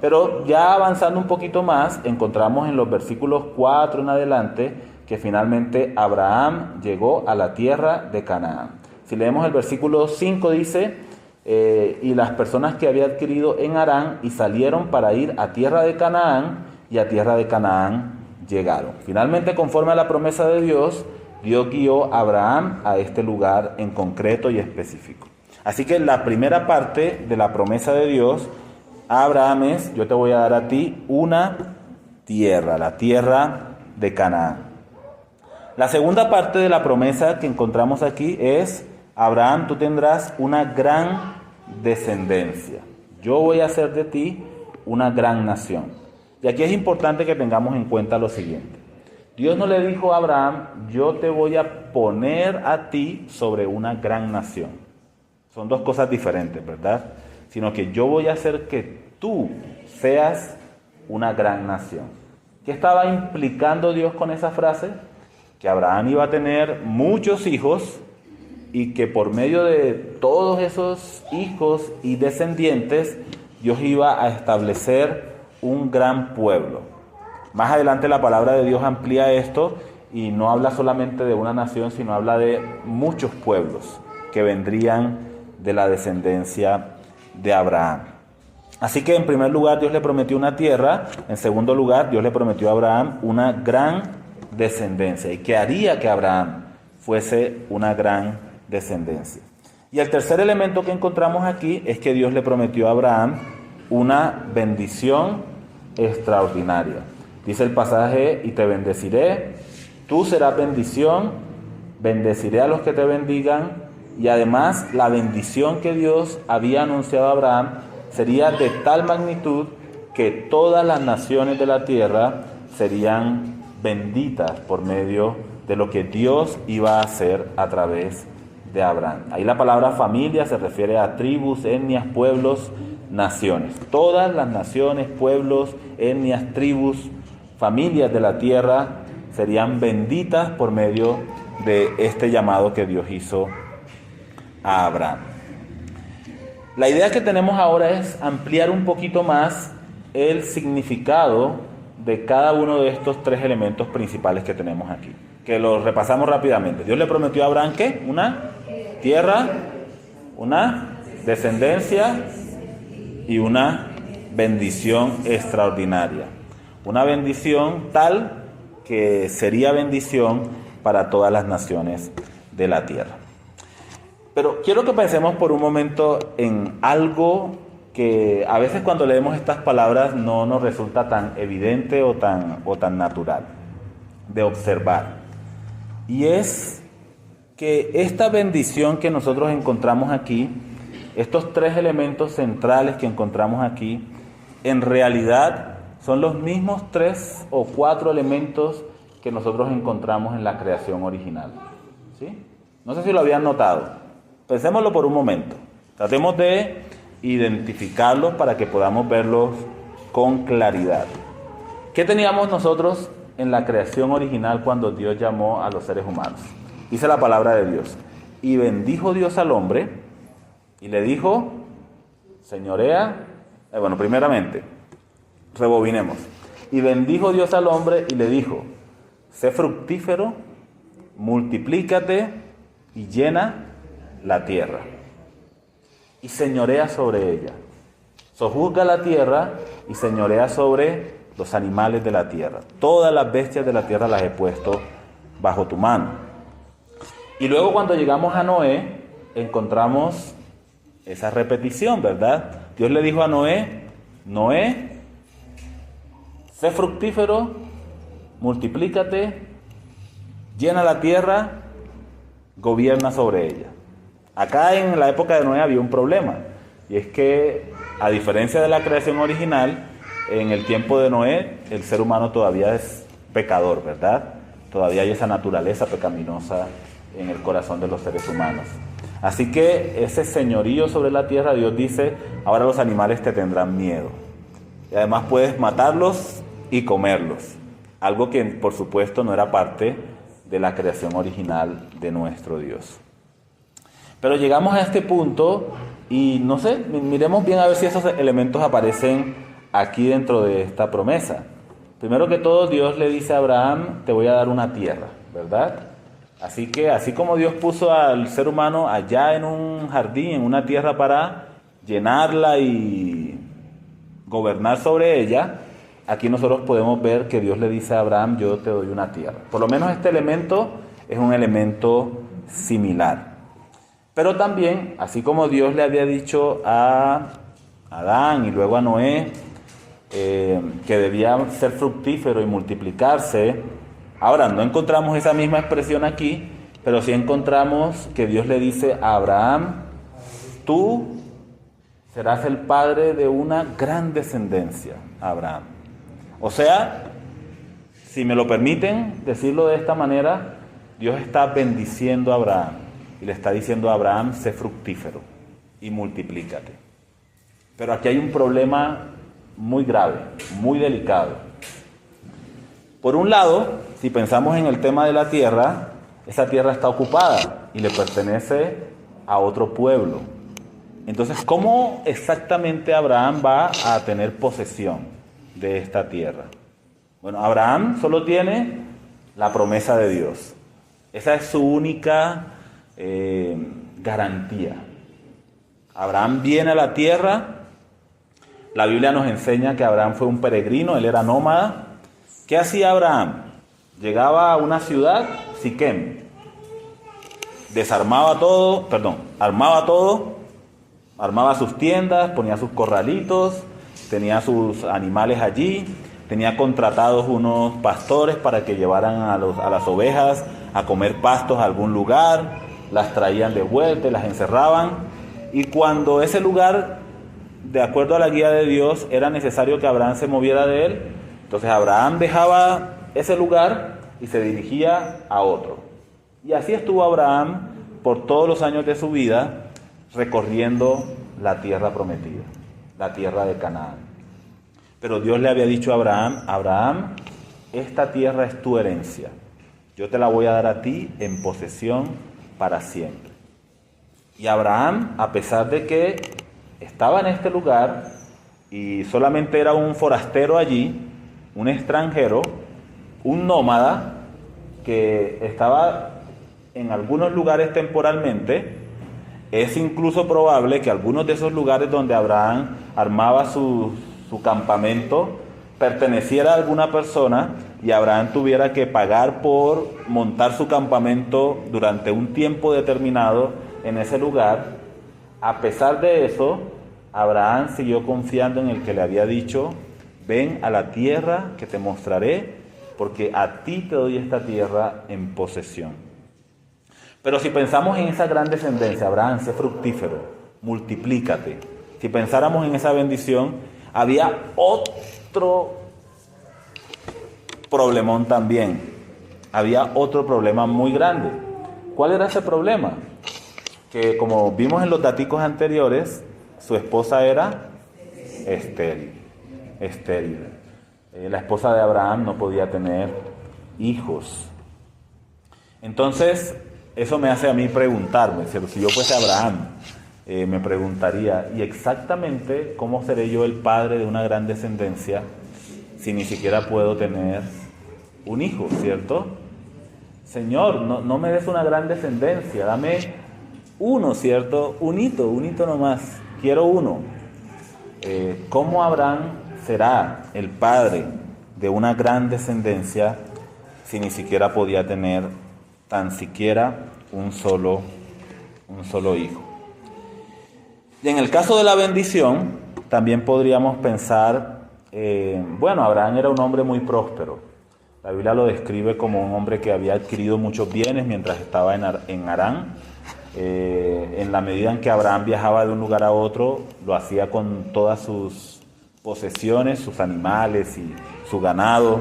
Pero ya avanzando un poquito más, encontramos en los versículos 4 en adelante que finalmente Abraham llegó a la tierra de Canaán. Si leemos el versículo 5 dice: y las personas que había adquirido en Harán y salieron para ir a tierra de Canaán, y a tierra de Canaán llegaron. Finalmente, conforme a la promesa de Dios, Dios guió a Abraham a este lugar en concreto y específico. Así que la primera parte de la promesa de Dios a Abraham es: yo te voy a dar a ti una tierra, la tierra de Canaán. La segunda parte de la promesa que encontramos aquí es: Abraham, tú tendrás una gran descendencia. Yo voy a hacer de ti una gran nación. Y aquí es importante que tengamos en cuenta lo siguiente. Dios no le dijo a Abraham: yo te voy a poner a ti sobre una gran nación. Son 2 cosas diferentes, ¿verdad? Sino que yo voy a hacer que tú seas una gran nación. ¿Qué estaba implicando Dios con esa frase? Que Abraham iba a tener muchos hijos y que por medio de todos esos hijos y descendientes, Dios iba a establecer un gran pueblo. Más adelante la palabra de Dios amplía esto y no habla solamente de una nación, sino habla de muchos pueblos que vendrían de la descendencia de Abraham. Así que en primer lugar Dios le prometió una tierra, en segundo lugar Dios le prometió a Abraham una gran descendencia y que haría que Abraham fuese una gran descendencia. Y el tercer elemento que encontramos aquí es que Dios le prometió a Abraham una bendición extraordinaria. Dice el pasaje: y te bendeciré, tú serás bendición, bendeciré a los que te bendigan. Y además la bendición que Dios había anunciado a Abraham sería de tal magnitud que todas las naciones de la tierra serían benditas por medio de lo que Dios iba a hacer a través de Abraham. Ahí la palabra familia se refiere a tribus, etnias, pueblos, naciones. Todas las naciones, pueblos, etnias, tribus, familias de la tierra serían benditas por medio de este llamado que Dios hizo a Abraham. La idea que tenemos ahora es ampliar un poquito más el significado de cada uno de estos 3 elementos principales que tenemos aquí, que los repasamos rápidamente. Dios le prometió a Abraham ¿qué? Una tierra, una descendencia y una bendición extraordinaria. Una bendición tal que sería bendición para todas las naciones de la tierra. Pero quiero que pensemos por un momento en algo que a veces cuando leemos estas palabras no nos resulta tan evidente o tan natural de observar. Y es que esta bendición que nosotros encontramos aquí, estos 3 elementos centrales que encontramos aquí, en realidad son los mismos 3 o 4 elementos que nosotros encontramos en la creación original. ¿Sí? No sé si lo habían notado. Pensémoslo por un momento. Tratemos de identificarlos para que podamos verlos con claridad. ¿Qué teníamos nosotros en la creación original cuando Dios llamó a los seres humanos. Dice la palabra de Dios: y bendijo Dios al hombre y le dijo, señorea, primeramente, rebobinemos. Y bendijo Dios al hombre y le dijo, sé fructífero, multiplícate y llena la tierra. Y señorea sobre ella. Sojuzga la tierra y señorea sobre los animales de la tierra. Todas las bestias de la tierra las he puesto bajo tu mano. Y luego cuando llegamos a Noé, encontramos esa repetición, ¿verdad? Dios le dijo a Noé, Noé, sé fructífero, multiplícate, llena la tierra, gobierna sobre ella. Acá en la época de Noé había un problema, y es que, a diferencia de la creación original, en el tiempo de Noé, el ser humano todavía es pecador, ¿verdad? Todavía hay esa naturaleza pecaminosa en el corazón de los seres humanos. Así que ese señorío sobre la tierra, Dios dice, ahora los animales te tendrán miedo. Y además puedes matarlos y comerlos. Algo que, por supuesto, no era parte de la creación original de nuestro Dios. Pero llegamos a este punto y no sé, miremos bien a ver si esos elementos aparecen aquí dentro de esta promesa. Primero que todo, Dios le dice a Abraham, te voy a dar una tierra, ¿verdad? Así que, así como Dios puso al ser humano allá en un jardín, en una tierra para llenarla y gobernar sobre ella, aquí nosotros podemos ver que Dios le dice a Abraham, yo te doy una tierra. Por lo menos este elemento es un elemento similar. Pero también, así como Dios le había dicho a Adán y luego a Noé, que debía ser fructífero y multiplicarse, ahora no encontramos esa misma expresión aquí, pero sí encontramos que Dios le dice a Abraham, tú serás el padre de una gran descendencia, Abraham. O sea, si me lo permiten decirlo de esta manera, Dios está bendiciendo a Abraham y le está diciendo a Abraham, sé fructífero y multiplícate. Pero aquí hay un problema muy grave, muy delicado. Por un lado, si pensamos en el tema de la tierra, esa tierra está ocupada y le pertenece a otro pueblo. Entonces, ¿cómo exactamente Abraham va a tener posesión de esta tierra? Bueno, Abraham solo tiene la promesa de Dios. Esa es su única garantía. Abraham viene a la tierra. La Biblia nos enseña que Abraham fue un peregrino, él era nómada. ¿Qué hacía Abraham? Llegaba a una ciudad, Siquem, armaba todo, armaba sus tiendas, ponía sus corralitos, tenía sus animales allí, tenía contratados unos pastores para que llevaran a las ovejas a comer pastos a algún lugar, las traían de vuelta, las encerraban, y cuando ese lugar, de acuerdo a la guía de Dios, era necesario que Abraham se moviera de él, entonces Abraham dejaba ese lugar y se dirigía a otro. Y así estuvo Abraham por todos los años de su vida recorriendo la tierra prometida, la tierra de Canaán. Pero Dios le había dicho a Abraham, Abraham, esta tierra es tu herencia. Yo te la voy a dar a ti en posesión para siempre. Y Abraham, a pesar de que estaba en este lugar y solamente era un forastero allí, un extranjero, un nómada que estaba en algunos lugares temporalmente, es incluso probable que algunos de esos lugares donde Abraham armaba su campamento perteneciera a alguna persona y Abraham tuviera que pagar por montar su campamento durante un tiempo determinado en ese lugar. A pesar de eso, Abraham siguió confiando en el que le había dicho, ven a la tierra que te mostraré, porque a ti te doy esta tierra en posesión. Pero si pensamos en esa gran descendencia, Abraham, sé fructífero, multiplícate. Si pensáramos en esa bendición, había otro problemón también. Había otro problema muy grande. ¿Cuál era ese problema? Que como vimos en los daticos anteriores, su esposa era estéril. La esposa de Abraham no podía tener hijos. Entonces, eso me hace a mí preguntarme, ¿cierto? Si yo fuese Abraham, me preguntaría, ¿y exactamente cómo seré yo el padre de una gran descendencia si ni siquiera puedo tener un hijo, ¿cierto? Señor, no me des una gran descendencia, dame uno, ¿cierto? Un hito nomás, quiero uno. ¿Cómo Abraham será el padre de una gran descendencia si ni siquiera podía tener tan siquiera un solo hijo? Y en el caso de la bendición, también podríamos pensar, Abraham era un hombre muy próspero. La Biblia lo describe como un hombre que había adquirido muchos bienes mientras estaba en Harán. En la medida en que Abraham viajaba de un lugar a otro, lo hacía con todas sus posesiones, sus animales y su ganado.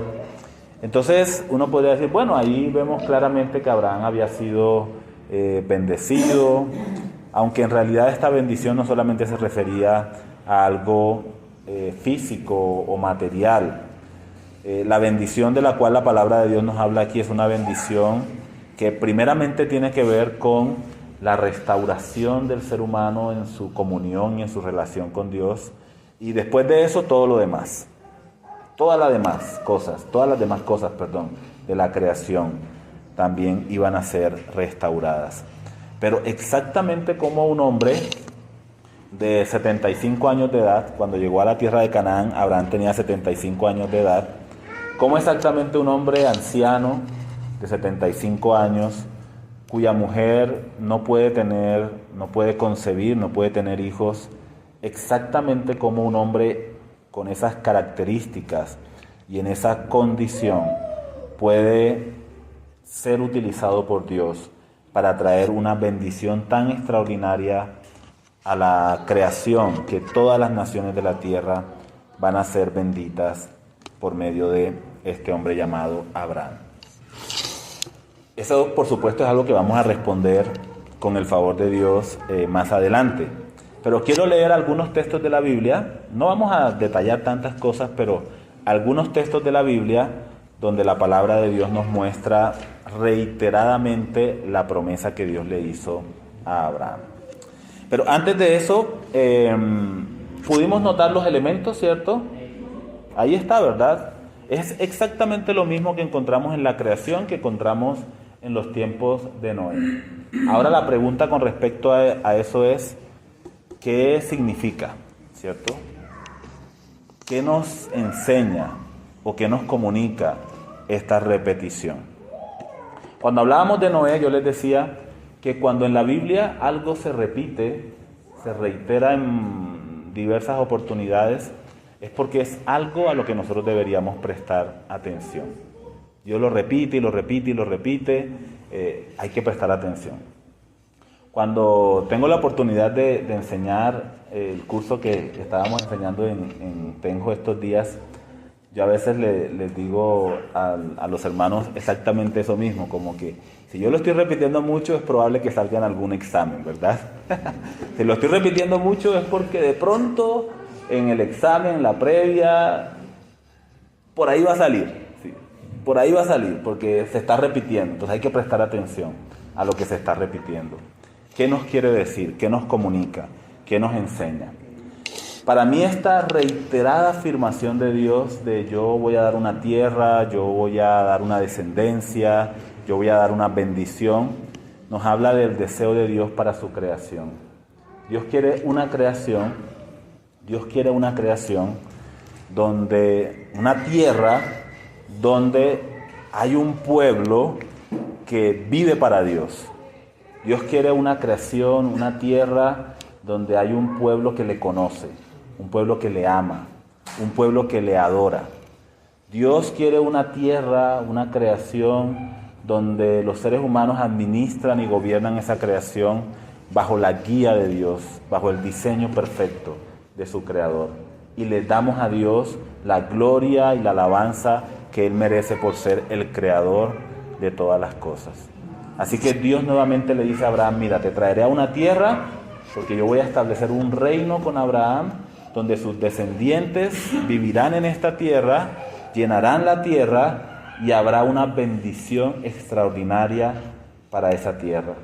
Entonces uno podría decir, ahí vemos claramente que Abraham había sido bendecido, aunque en realidad esta bendición no solamente se refería a algo físico o material. La bendición de la cual la palabra de Dios nos habla aquí es una bendición que primeramente tiene que ver con la restauración del ser humano en su comunión y en su relación con Dios, y después de eso todo lo demás. Todas las demás cosas de la creación también iban a ser restauradas. Pero exactamente como un hombre de 75 años de edad, cuando llegó a la tierra de Canaán, Abraham tenía 75 años de edad, como exactamente un hombre anciano de 75 años, cuya mujer no puede concebir, no puede tener hijos, exactamente como un hombre con esas características y en esa condición puede ser utilizado por Dios para traer una bendición tan extraordinaria a la creación, que todas las naciones de la tierra van a ser benditas por medio de este hombre llamado Abraham. Eso, por supuesto, es algo que vamos a responder con el favor de Dios más adelante. Pero quiero leer algunos textos de la Biblia. No vamos a detallar tantas cosas, pero algunos textos de la Biblia donde la palabra de Dios nos muestra reiteradamente la promesa que Dios le hizo a Abraham. Pero antes de eso, pudimos notar los elementos, ¿cierto? Ahí está, ¿verdad? Es exactamente lo mismo que encontramos en la creación que encontramos en los tiempos de Noé. Ahora la pregunta con respecto a eso es, ¿qué significa? ¿Cierto? ¿Qué nos enseña o qué nos comunica esta repetición? Cuando hablábamos de Noé, yo les decía que cuando en la Biblia algo se repite, se reitera en diversas oportunidades, es porque es algo a lo que nosotros deberíamos prestar atención. Dios lo repite y lo repite y lo repite, hay que prestar atención. Cuando tengo la oportunidad de enseñar el curso que estábamos enseñando en Tenjo estos días, yo a veces les digo a los hermanos exactamente eso mismo, como que si yo lo estoy repitiendo mucho es probable que salga en algún examen, ¿verdad? Si lo estoy repitiendo mucho es porque de pronto en el examen, en la previa, por ahí va a salir. ¿Sí? Por ahí va a salir, porque se está repitiendo. Entonces hay que prestar atención a lo que se está repitiendo. ¿Qué nos quiere decir? ¿Qué nos comunica? ¿Qué nos enseña? Para mí esta reiterada afirmación de Dios de yo voy a dar una tierra, yo voy a dar una descendencia, yo voy a dar una bendición, nos habla del deseo de Dios para su creación. Dios quiere una creación donde, una tierra donde hay un pueblo que vive para Dios. Dios quiere una creación, una tierra donde hay un pueblo que le conoce, un pueblo que le ama, un pueblo que le adora. Dios quiere una tierra, una creación donde los seres humanos administran y gobiernan esa creación bajo la guía de Dios, bajo el diseño perfecto de su Creador. Y le damos a Dios la gloria y la alabanza que Él merece por ser el Creador de todas las cosas. Así que Dios nuevamente le dice a Abraham, mira, te traeré a una tierra porque yo voy a establecer un reino con Abraham donde sus descendientes vivirán en esta tierra, llenarán la tierra y habrá una bendición extraordinaria para esa tierra.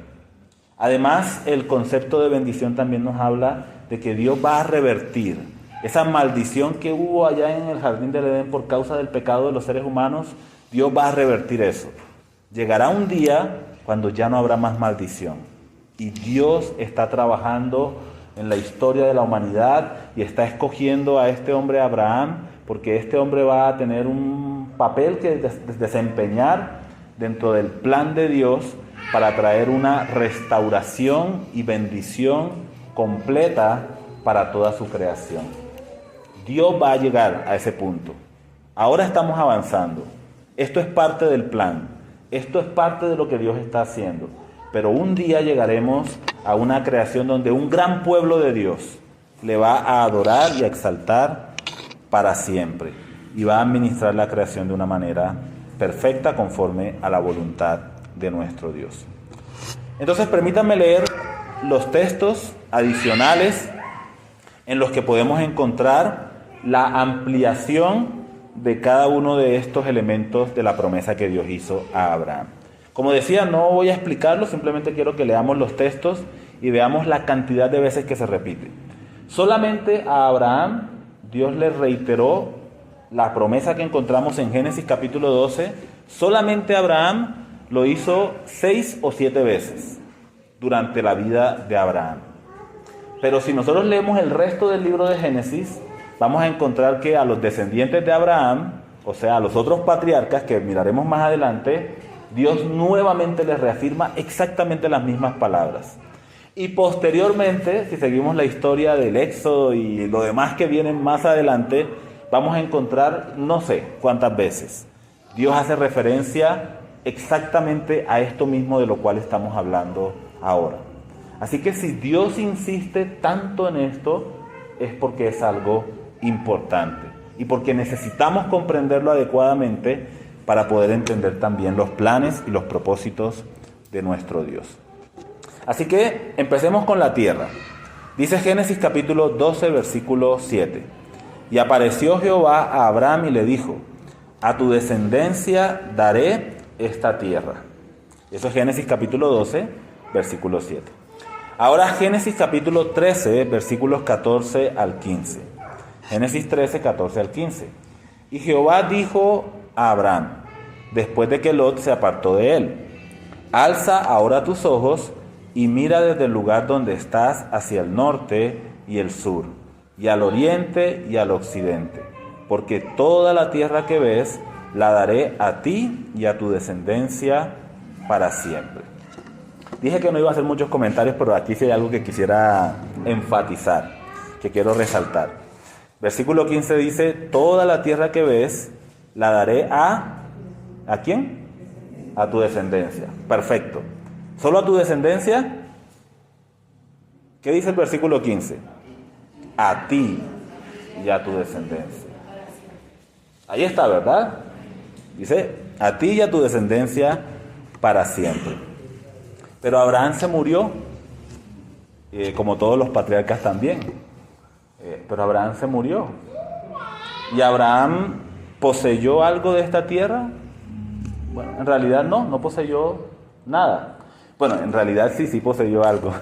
Además, el concepto de bendición también nos habla de que Dios va a revertir esa maldición que hubo allá en el jardín del Edén por causa del pecado de los seres humanos. Dios va a revertir eso. Llegará un día cuando ya no habrá más maldición. Y Dios está trabajando en la historia de la humanidad y está escogiendo a este hombre Abraham, porque este hombre va a tener un papel que desempeñar dentro del plan de Dios para traer una restauración y bendición completa para toda su creación. Dios va a llegar a ese punto. Ahora estamos avanzando. Esto es parte del plan. Esto es parte de lo que Dios está haciendo. Pero un día llegaremos a una creación donde un gran pueblo de Dios le va a adorar y a exaltar para siempre. Y va a administrar la creación de una manera perfecta conforme a la voluntad de nuestro Dios. Entonces permítanme leer los textos adicionales en los que podemos encontrar la ampliación de cada uno de estos elementos de la promesa que Dios hizo a Abraham. Como decía, no voy a explicarlo, simplemente quiero que leamos los textos y veamos la cantidad de veces que se repite. Solamente a Abraham Dios le reiteró la promesa que encontramos en Génesis capítulo 12. Solamente Abraham lo hizo 6 o 7 veces durante la vida de Abraham. Pero si nosotros leemos el resto del libro de Génesis, vamos a encontrar que a los descendientes de Abraham, o sea, a los otros patriarcas que miraremos más adelante, Dios nuevamente les reafirma exactamente las mismas palabras. Y posteriormente, si seguimos la historia del Éxodo y lo demás que vienen más adelante, vamos a encontrar no sé cuántas veces Dios hace referencia exactamente a esto mismo de lo cual estamos hablando ahora. Así que si Dios insiste tanto en esto, es porque es algo importante y porque necesitamos comprenderlo adecuadamente para poder entender también los planes y los propósitos de nuestro Dios. Así que empecemos con la tierra. Dice Génesis capítulo 12, versículo 7. Y apareció Jehová a Abraham y le dijo: a tu descendencia daré esta tierra. Eso es Génesis capítulo 12, versículo 7. Ahora Génesis capítulo 13, versículos 14 al 15. Génesis 13, 14 al 15. Y Jehová dijo a Abraham, después de que Lot se apartó de él: alza ahora tus ojos y mira desde el lugar donde estás hacia el norte y el sur, y al oriente y al occidente, porque toda la tierra que ves la daré a ti y a tu descendencia para siempre. Dije que no iba a hacer muchos comentarios, pero aquí sí hay algo que quisiera enfatizar, que quiero resaltar. Versículo 15 dice: toda la tierra que ves la daré ¿a quién? A tu descendencia. Perfecto. ¿Solo a tu descendencia? ¿Qué dice el versículo 15? A ti y a tu descendencia. Ahí está, ¿verdad? Dice, a ti y a tu descendencia para siempre. Pero Abraham se murió, como todos los patriarcas también. Pero Abraham se murió. ¿Y Abraham poseyó algo de esta tierra? Bueno, en realidad no poseyó nada. Bueno, en realidad sí poseyó algo.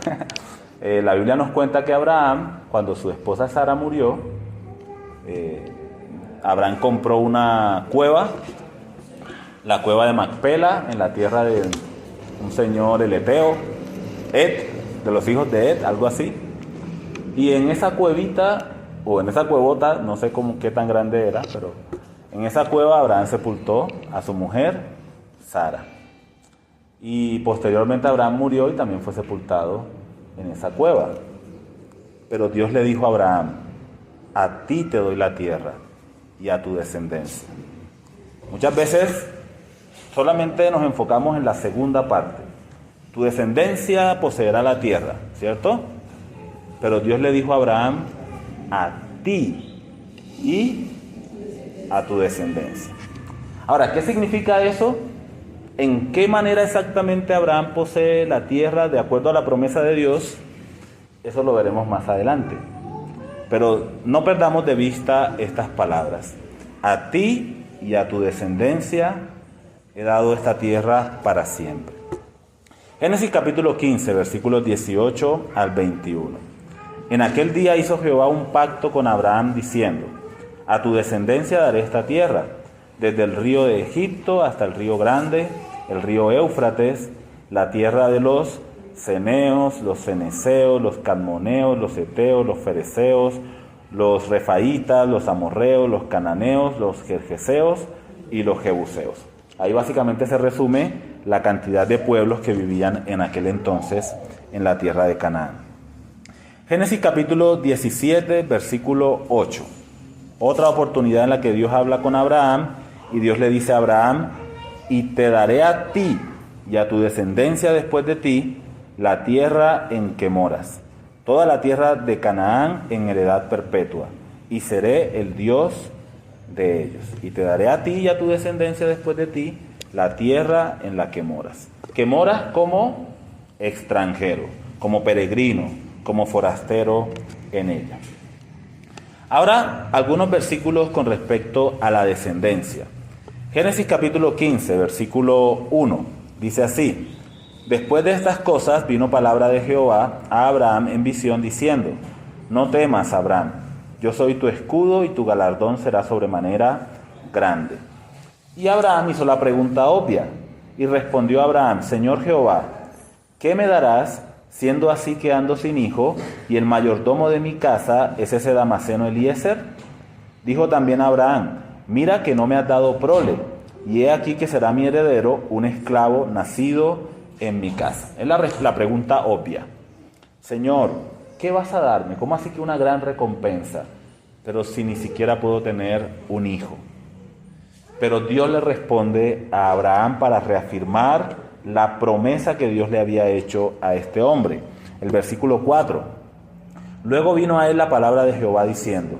La Biblia nos cuenta que Abraham, cuando su esposa Sara murió, Abraham compró una cueva, la cueva de Macpela, en la tierra de un señor el Eteo, de los hijos de Ed, algo así. Y en esa cuevita, o en esa cuevota, no sé qué tan grande era, pero en esa cueva Abraham sepultó a su mujer, Sara. Y posteriormente Abraham murió y también fue sepultado en esa cueva. Pero Dios le dijo a Abraham: a ti te doy la tierra y a tu descendencia. Muchas veces solamente nos enfocamos en la segunda parte. Tu descendencia poseerá la tierra, ¿cierto? Pero Dios le dijo a Abraham: a ti y a tu descendencia. Ahora, ¿qué significa eso? ¿En qué manera exactamente Abraham posee la tierra de acuerdo a la promesa de Dios? Eso lo veremos más adelante. Pero no perdamos de vista estas palabras: a ti y a tu descendencia he dado esta tierra para siempre. Génesis capítulo 15, versículos 18 al 21. En aquel día hizo Jehová un pacto con Abraham diciendo: a tu descendencia daré esta tierra, desde el río de Egipto hasta el río grande, el río Éufrates, la tierra de los ceneos, los ceneseos, los cadmoneos, los heteos, los fereceos, los refaitas, los amorreos, los cananeos, los gergeseos y los jebuseos. Ahí básicamente se resume la cantidad de pueblos que vivían en aquel entonces en la tierra de Canaán. Génesis capítulo 17, versículo 8. Otra oportunidad en la que Dios habla con Abraham, y Dios le dice a Abraham: y te daré a ti y a tu descendencia después de ti la tierra en que moras, toda la tierra de Canaán en heredad perpetua, y seré el Dios de ellos. Y te daré a ti y a tu descendencia después de ti la tierra en la que moras. Que moras como extranjero, como peregrino, como forastero en ella. Ahora, algunos versículos con respecto a la descendencia. Génesis capítulo 15, versículo 1, dice así: después de estas cosas vino palabra de Jehová a Abraham en visión diciendo: no temas, Abraham, yo soy tu escudo y tu galardón será sobremanera grande. Y Abraham hizo la pregunta obvia, y respondió Abraham: Señor Jehová, ¿qué me darás, siendo así que ando sin hijo, y el mayordomo de mi casa es ese Damaseno Eliezer? Dijo también Abraham: mira que no me has dado prole, y he aquí que será mi heredero un esclavo nacido en mi casa. Es la pregunta obvia. Señor, ¿qué vas a darme? ¿Cómo así que una gran recompensa? Pero si ni siquiera puedo tener un hijo. Pero Dios le responde a Abraham para reafirmar la promesa que Dios le había hecho a este hombre. El versículo 4. Luego vino a él la palabra de Jehová diciendo: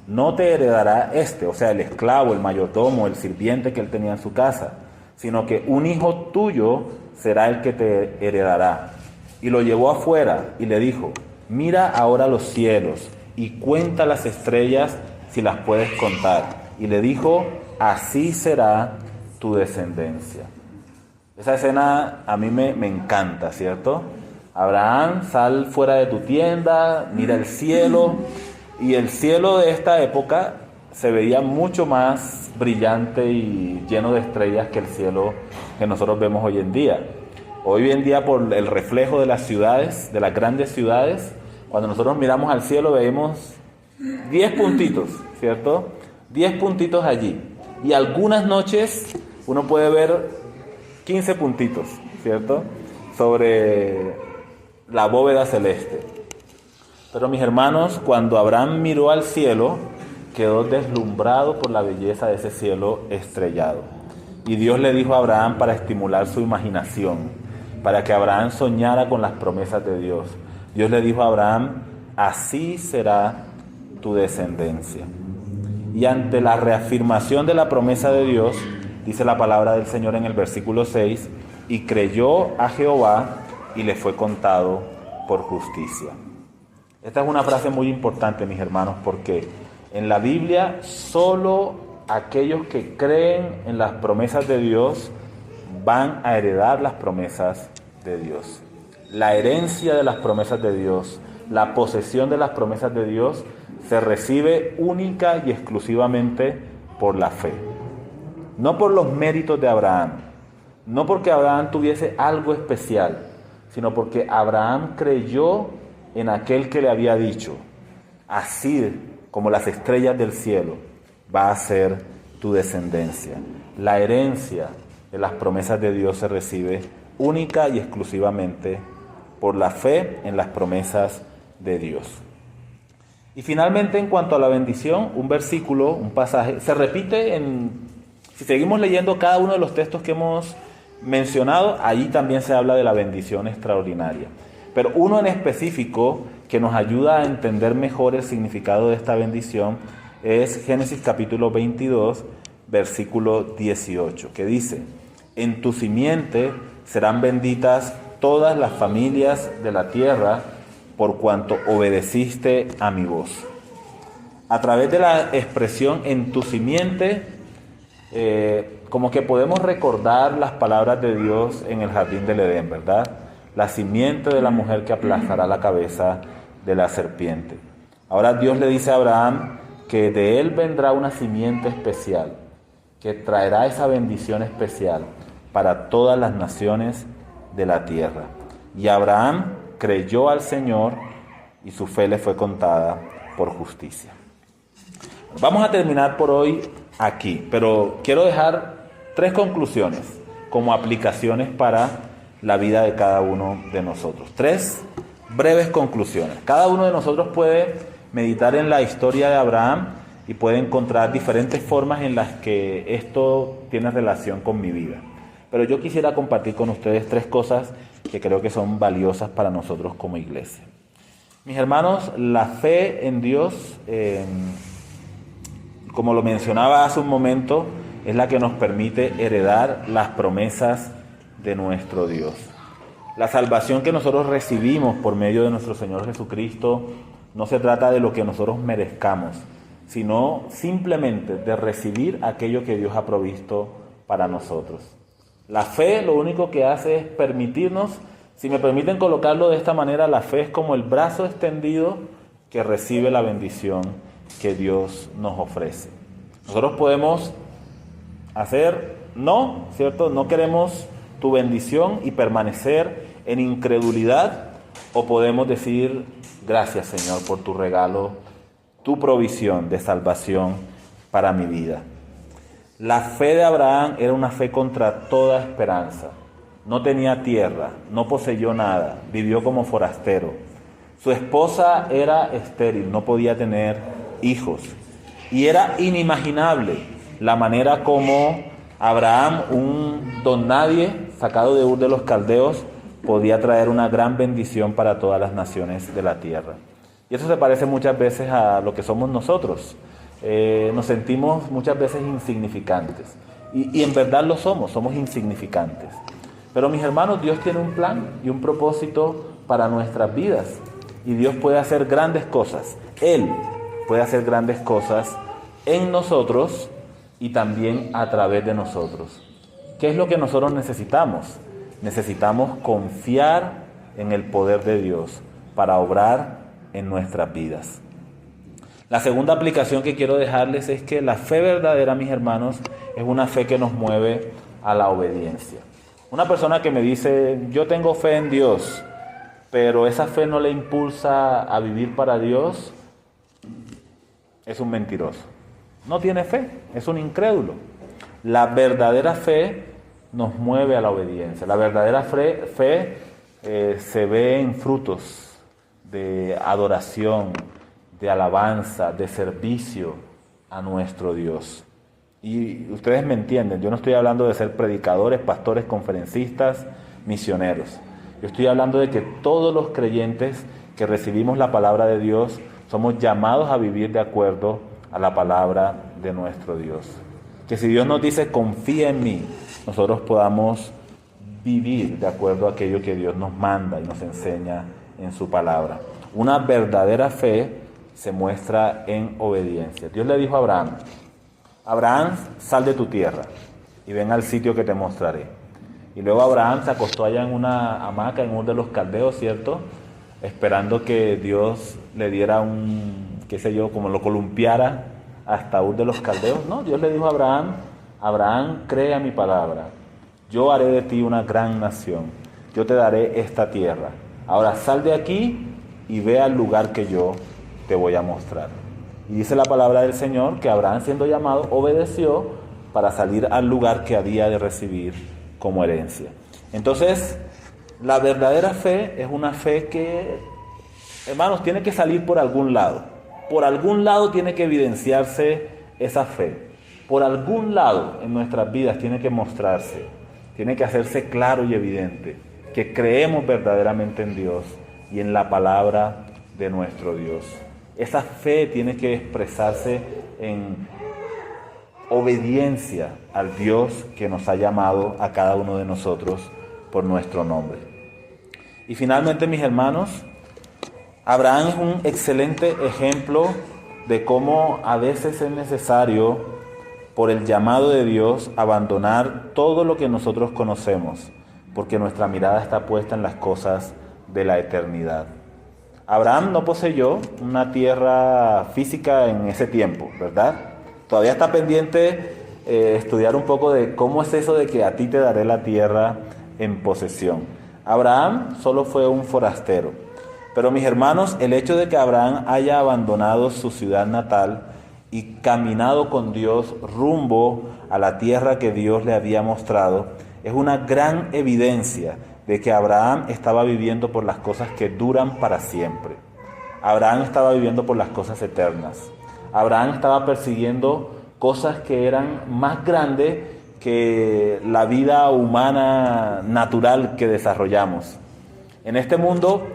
no te heredará o sea, el esclavo, el mayordomo, el sirviente que él tenía en su casa, sino que un hijo tuyo será el que te heredará. Y lo llevó afuera y le dijo: mira ahora los cielos y cuenta las estrellas si las puedes contar. Y le dijo: así será tu descendencia. Esa escena a mí me encanta, ¿cierto? Abraham, sal fuera de tu tienda, mira el cielo. Y el cielo de esta época se veía mucho más brillante y lleno de estrellas que el cielo que nosotros vemos hoy en día. Hoy en día, por el reflejo de las ciudades, de las grandes ciudades, cuando nosotros miramos al cielo vemos 10 puntitos, ¿cierto? 10 puntitos allí. Y algunas noches uno puede ver 15 puntitos, ¿cierto? Sobre la bóveda celeste. Pero mis hermanos, cuando Abraham miró al cielo, quedó deslumbrado por la belleza de ese cielo estrellado. Y Dios le dijo a Abraham para estimular su imaginación, para que Abraham soñara con las promesas de Dios. Dios le dijo a Abraham: así será tu descendencia. Y ante la reafirmación de la promesa de Dios, dice la palabra del Señor en el versículo 6, y creyó a Jehová y le fue contado por justicia. Esta es una frase muy importante, mis hermanos, porque en la Biblia solo aquellos que creen en las promesas de Dios van a heredar las promesas de Dios. La herencia de las promesas de Dios, la posesión de las promesas de Dios se recibe única y exclusivamente por la fe. No por los méritos de Abraham, no porque Abraham tuviese algo especial, sino porque Abraham creyó en aquel que le había dicho: así como las estrellas del cielo va a ser tu descendencia. La herencia de las promesas de Dios se recibe única y exclusivamente por la fe en las promesas de Dios. Y finalmente, en cuanto a la bendición, un versículo, un pasaje, se repite si seguimos leyendo cada uno de los textos que hemos mencionado, allí también se habla de la bendición extraordinaria. Pero uno en específico que nos ayuda a entender mejor el significado de esta bendición es Génesis capítulo 22, versículo 18, que dice: en tu simiente serán benditas todas las familias de la tierra, por cuanto obedeciste a mi voz. A través de la expresión en tu simiente, como que podemos recordar las palabras de Dios en el jardín del Edén, ¿verdad? La simiente de la mujer que aplastará la cabeza de la serpiente. Ahora Dios le dice a Abraham que de él vendrá una simiente especial, que traerá esa bendición especial para todas las naciones de la tierra. Y Abraham creyó al Señor y su fe le fue contada por justicia. Vamos a terminar por hoy aquí, pero quiero dejar 3 conclusiones como aplicaciones para la vida de cada uno de nosotros. 3 breves conclusiones. Cada uno de nosotros puede meditar en la historia de Abraham y puede encontrar diferentes formas en las que esto tiene relación con mi vida. Pero yo quisiera compartir con ustedes 3 cosas que creo que son valiosas para nosotros como iglesia. Mis hermanos, la fe en Dios, como lo mencionaba hace un momento, es la que nos permite heredar las promesas de nuestro Dios. La salvación que nosotros recibimos por medio de nuestro Señor Jesucristo no se trata de lo que nosotros merezcamos, sino simplemente de recibir aquello que Dios ha provisto para nosotros. La fe lo único que hace es permitirnos, si me permiten colocarlo de esta manera, la fe es como el brazo extendido que recibe la bendición que Dios nos ofrece. Nosotros podemos hacer no, ¿cierto? No queremos tu bendición y permanecer en incredulidad, o podemos decir gracias, Señor, por tu regalo, tu provisión de salvación para mi vida. La fe de Abraham era una fe contra toda esperanza. No tenía tierra, no poseyó nada, vivió como forastero. Su esposa era estéril, no podía tener hijos. Y era inimaginable la manera como Abraham, un don nadie sacado de Ur de los Caldeos, podía traer una gran bendición para todas las naciones de la tierra. Y eso se parece muchas veces a lo que somos nosotros. Nos sentimos muchas veces insignificantes. Y en verdad lo somos insignificantes. Pero mis hermanos, Dios tiene un plan y un propósito para nuestras vidas. Y Dios puede hacer grandes cosas. Él puede hacer grandes cosas en nosotros y también a través de nosotros. ¿Qué es lo que nosotros necesitamos? Necesitamos confiar en el poder de Dios para obrar en nuestras vidas. La segunda aplicación que quiero dejarles es que la fe verdadera, mis hermanos, es una fe que nos mueve a la obediencia. Una persona que me dice, yo tengo fe en Dios, pero esa fe no le impulsa a vivir para Dios, es un mentiroso. No tiene fe, es un incrédulo. La verdadera fe nos mueve a la obediencia. La verdadera fe se ve en frutos de adoración, de alabanza, de servicio a nuestro Dios. Y ustedes me entienden, yo no estoy hablando de ser predicadores, pastores, conferencistas, misioneros. Yo estoy hablando de que todos los creyentes que recibimos la palabra de Dios somos llamados a vivir de acuerdo a la palabra de nuestro Dios. Que si Dios nos dice, confía en mí, nosotros podamos vivir de acuerdo a aquello que Dios nos manda y nos enseña en su palabra. Una verdadera fe se muestra en obediencia. Dios le dijo a Abraham, Abraham, sal de tu tierra y ven al sitio que te mostraré. Y luego Abraham se acostó allá en una hamaca en Ur de los Caldeos, ¿cierto? Esperando que Dios le diera como lo columpiara hasta Ur de los Caldeos. No, Dios le dijo a Abraham, Abraham, cree a mi palabra. Yo haré de ti una gran nación. Yo te daré esta tierra. Ahora sal de aquí y ve al lugar que yo te voy a mostrar. Y dice la palabra del Señor que Abraham, siendo llamado, obedeció para salir al lugar que había de recibir como herencia. Entonces, la verdadera fe es una fe que, hermanos, tiene que salir por algún lado. Por algún lado tiene que evidenciarse esa fe. Por algún lado en nuestras vidas tiene que mostrarse, tiene que hacerse claro y evidente que creemos verdaderamente en Dios y en la palabra de nuestro Dios. Esa fe tiene que expresarse en obediencia al Dios que nos ha llamado a cada uno de nosotros por nuestro nombre. Y finalmente, mis hermanos, Abraham es un excelente ejemplo de cómo a veces es necesario por el llamado de Dios, abandonar todo lo que nosotros conocemos, porque nuestra mirada está puesta en las cosas de la eternidad. Abraham no poseyó una tierra física en ese tiempo, ¿verdad? Todavía está pendiente estudiar un poco de cómo es eso de que a ti te daré la tierra en posesión. Abraham solo fue un forastero. Pero mis hermanos, el hecho de que Abraham haya abandonado su ciudad natal y caminado con Dios rumbo a la tierra que Dios le había mostrado, es una gran evidencia de que Abraham estaba viviendo por las cosas que duran para siempre. Abraham estaba viviendo por las cosas eternas. Abraham estaba persiguiendo cosas que eran más grandes que la vida humana natural que desarrollamos. En este mundo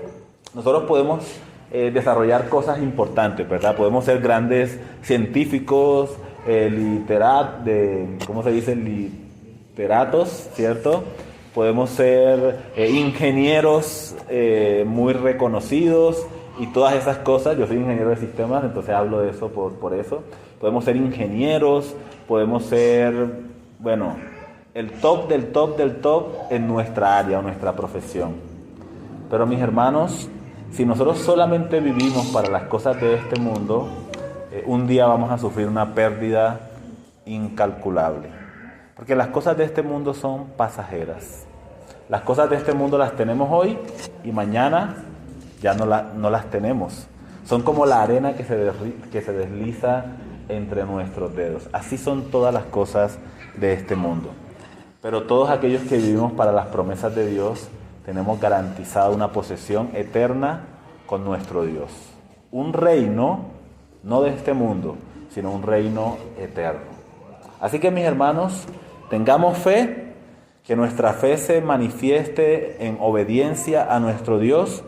nosotros podemos desarrollar cosas importantes, ¿verdad? Podemos ser grandes científicos, literatos, ¿cierto? Podemos ser ingenieros muy reconocidos y todas esas cosas. Yo soy ingeniero de sistemas, entonces hablo de eso por eso. Podemos ser ingenieros, podemos ser, el top del top del top en nuestra área o nuestra profesión. Pero mis hermanos, si nosotros solamente vivimos para las cosas de este mundo, un día vamos a sufrir una pérdida incalculable. Porque las cosas de este mundo son pasajeras. Las cosas de este mundo las tenemos hoy y mañana ya no las tenemos. Son como la arena que se desliza entre nuestros dedos. Así son todas las cosas de este mundo. Pero todos aquellos que vivimos para las promesas de Dios, tenemos garantizada una posesión eterna con nuestro Dios. Un reino, no de este mundo, sino un reino eterno. Así que mis hermanos, tengamos fe, que nuestra fe se manifieste en obediencia a nuestro Dios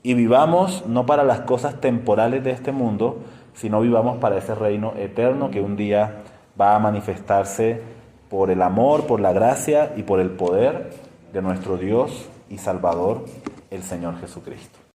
y vivamos no para las cosas temporales de este mundo, sino vivamos para ese reino eterno que un día va a manifestarse por el amor, por la gracia y por el poder de nuestro Dios y Salvador, el Señor Jesucristo.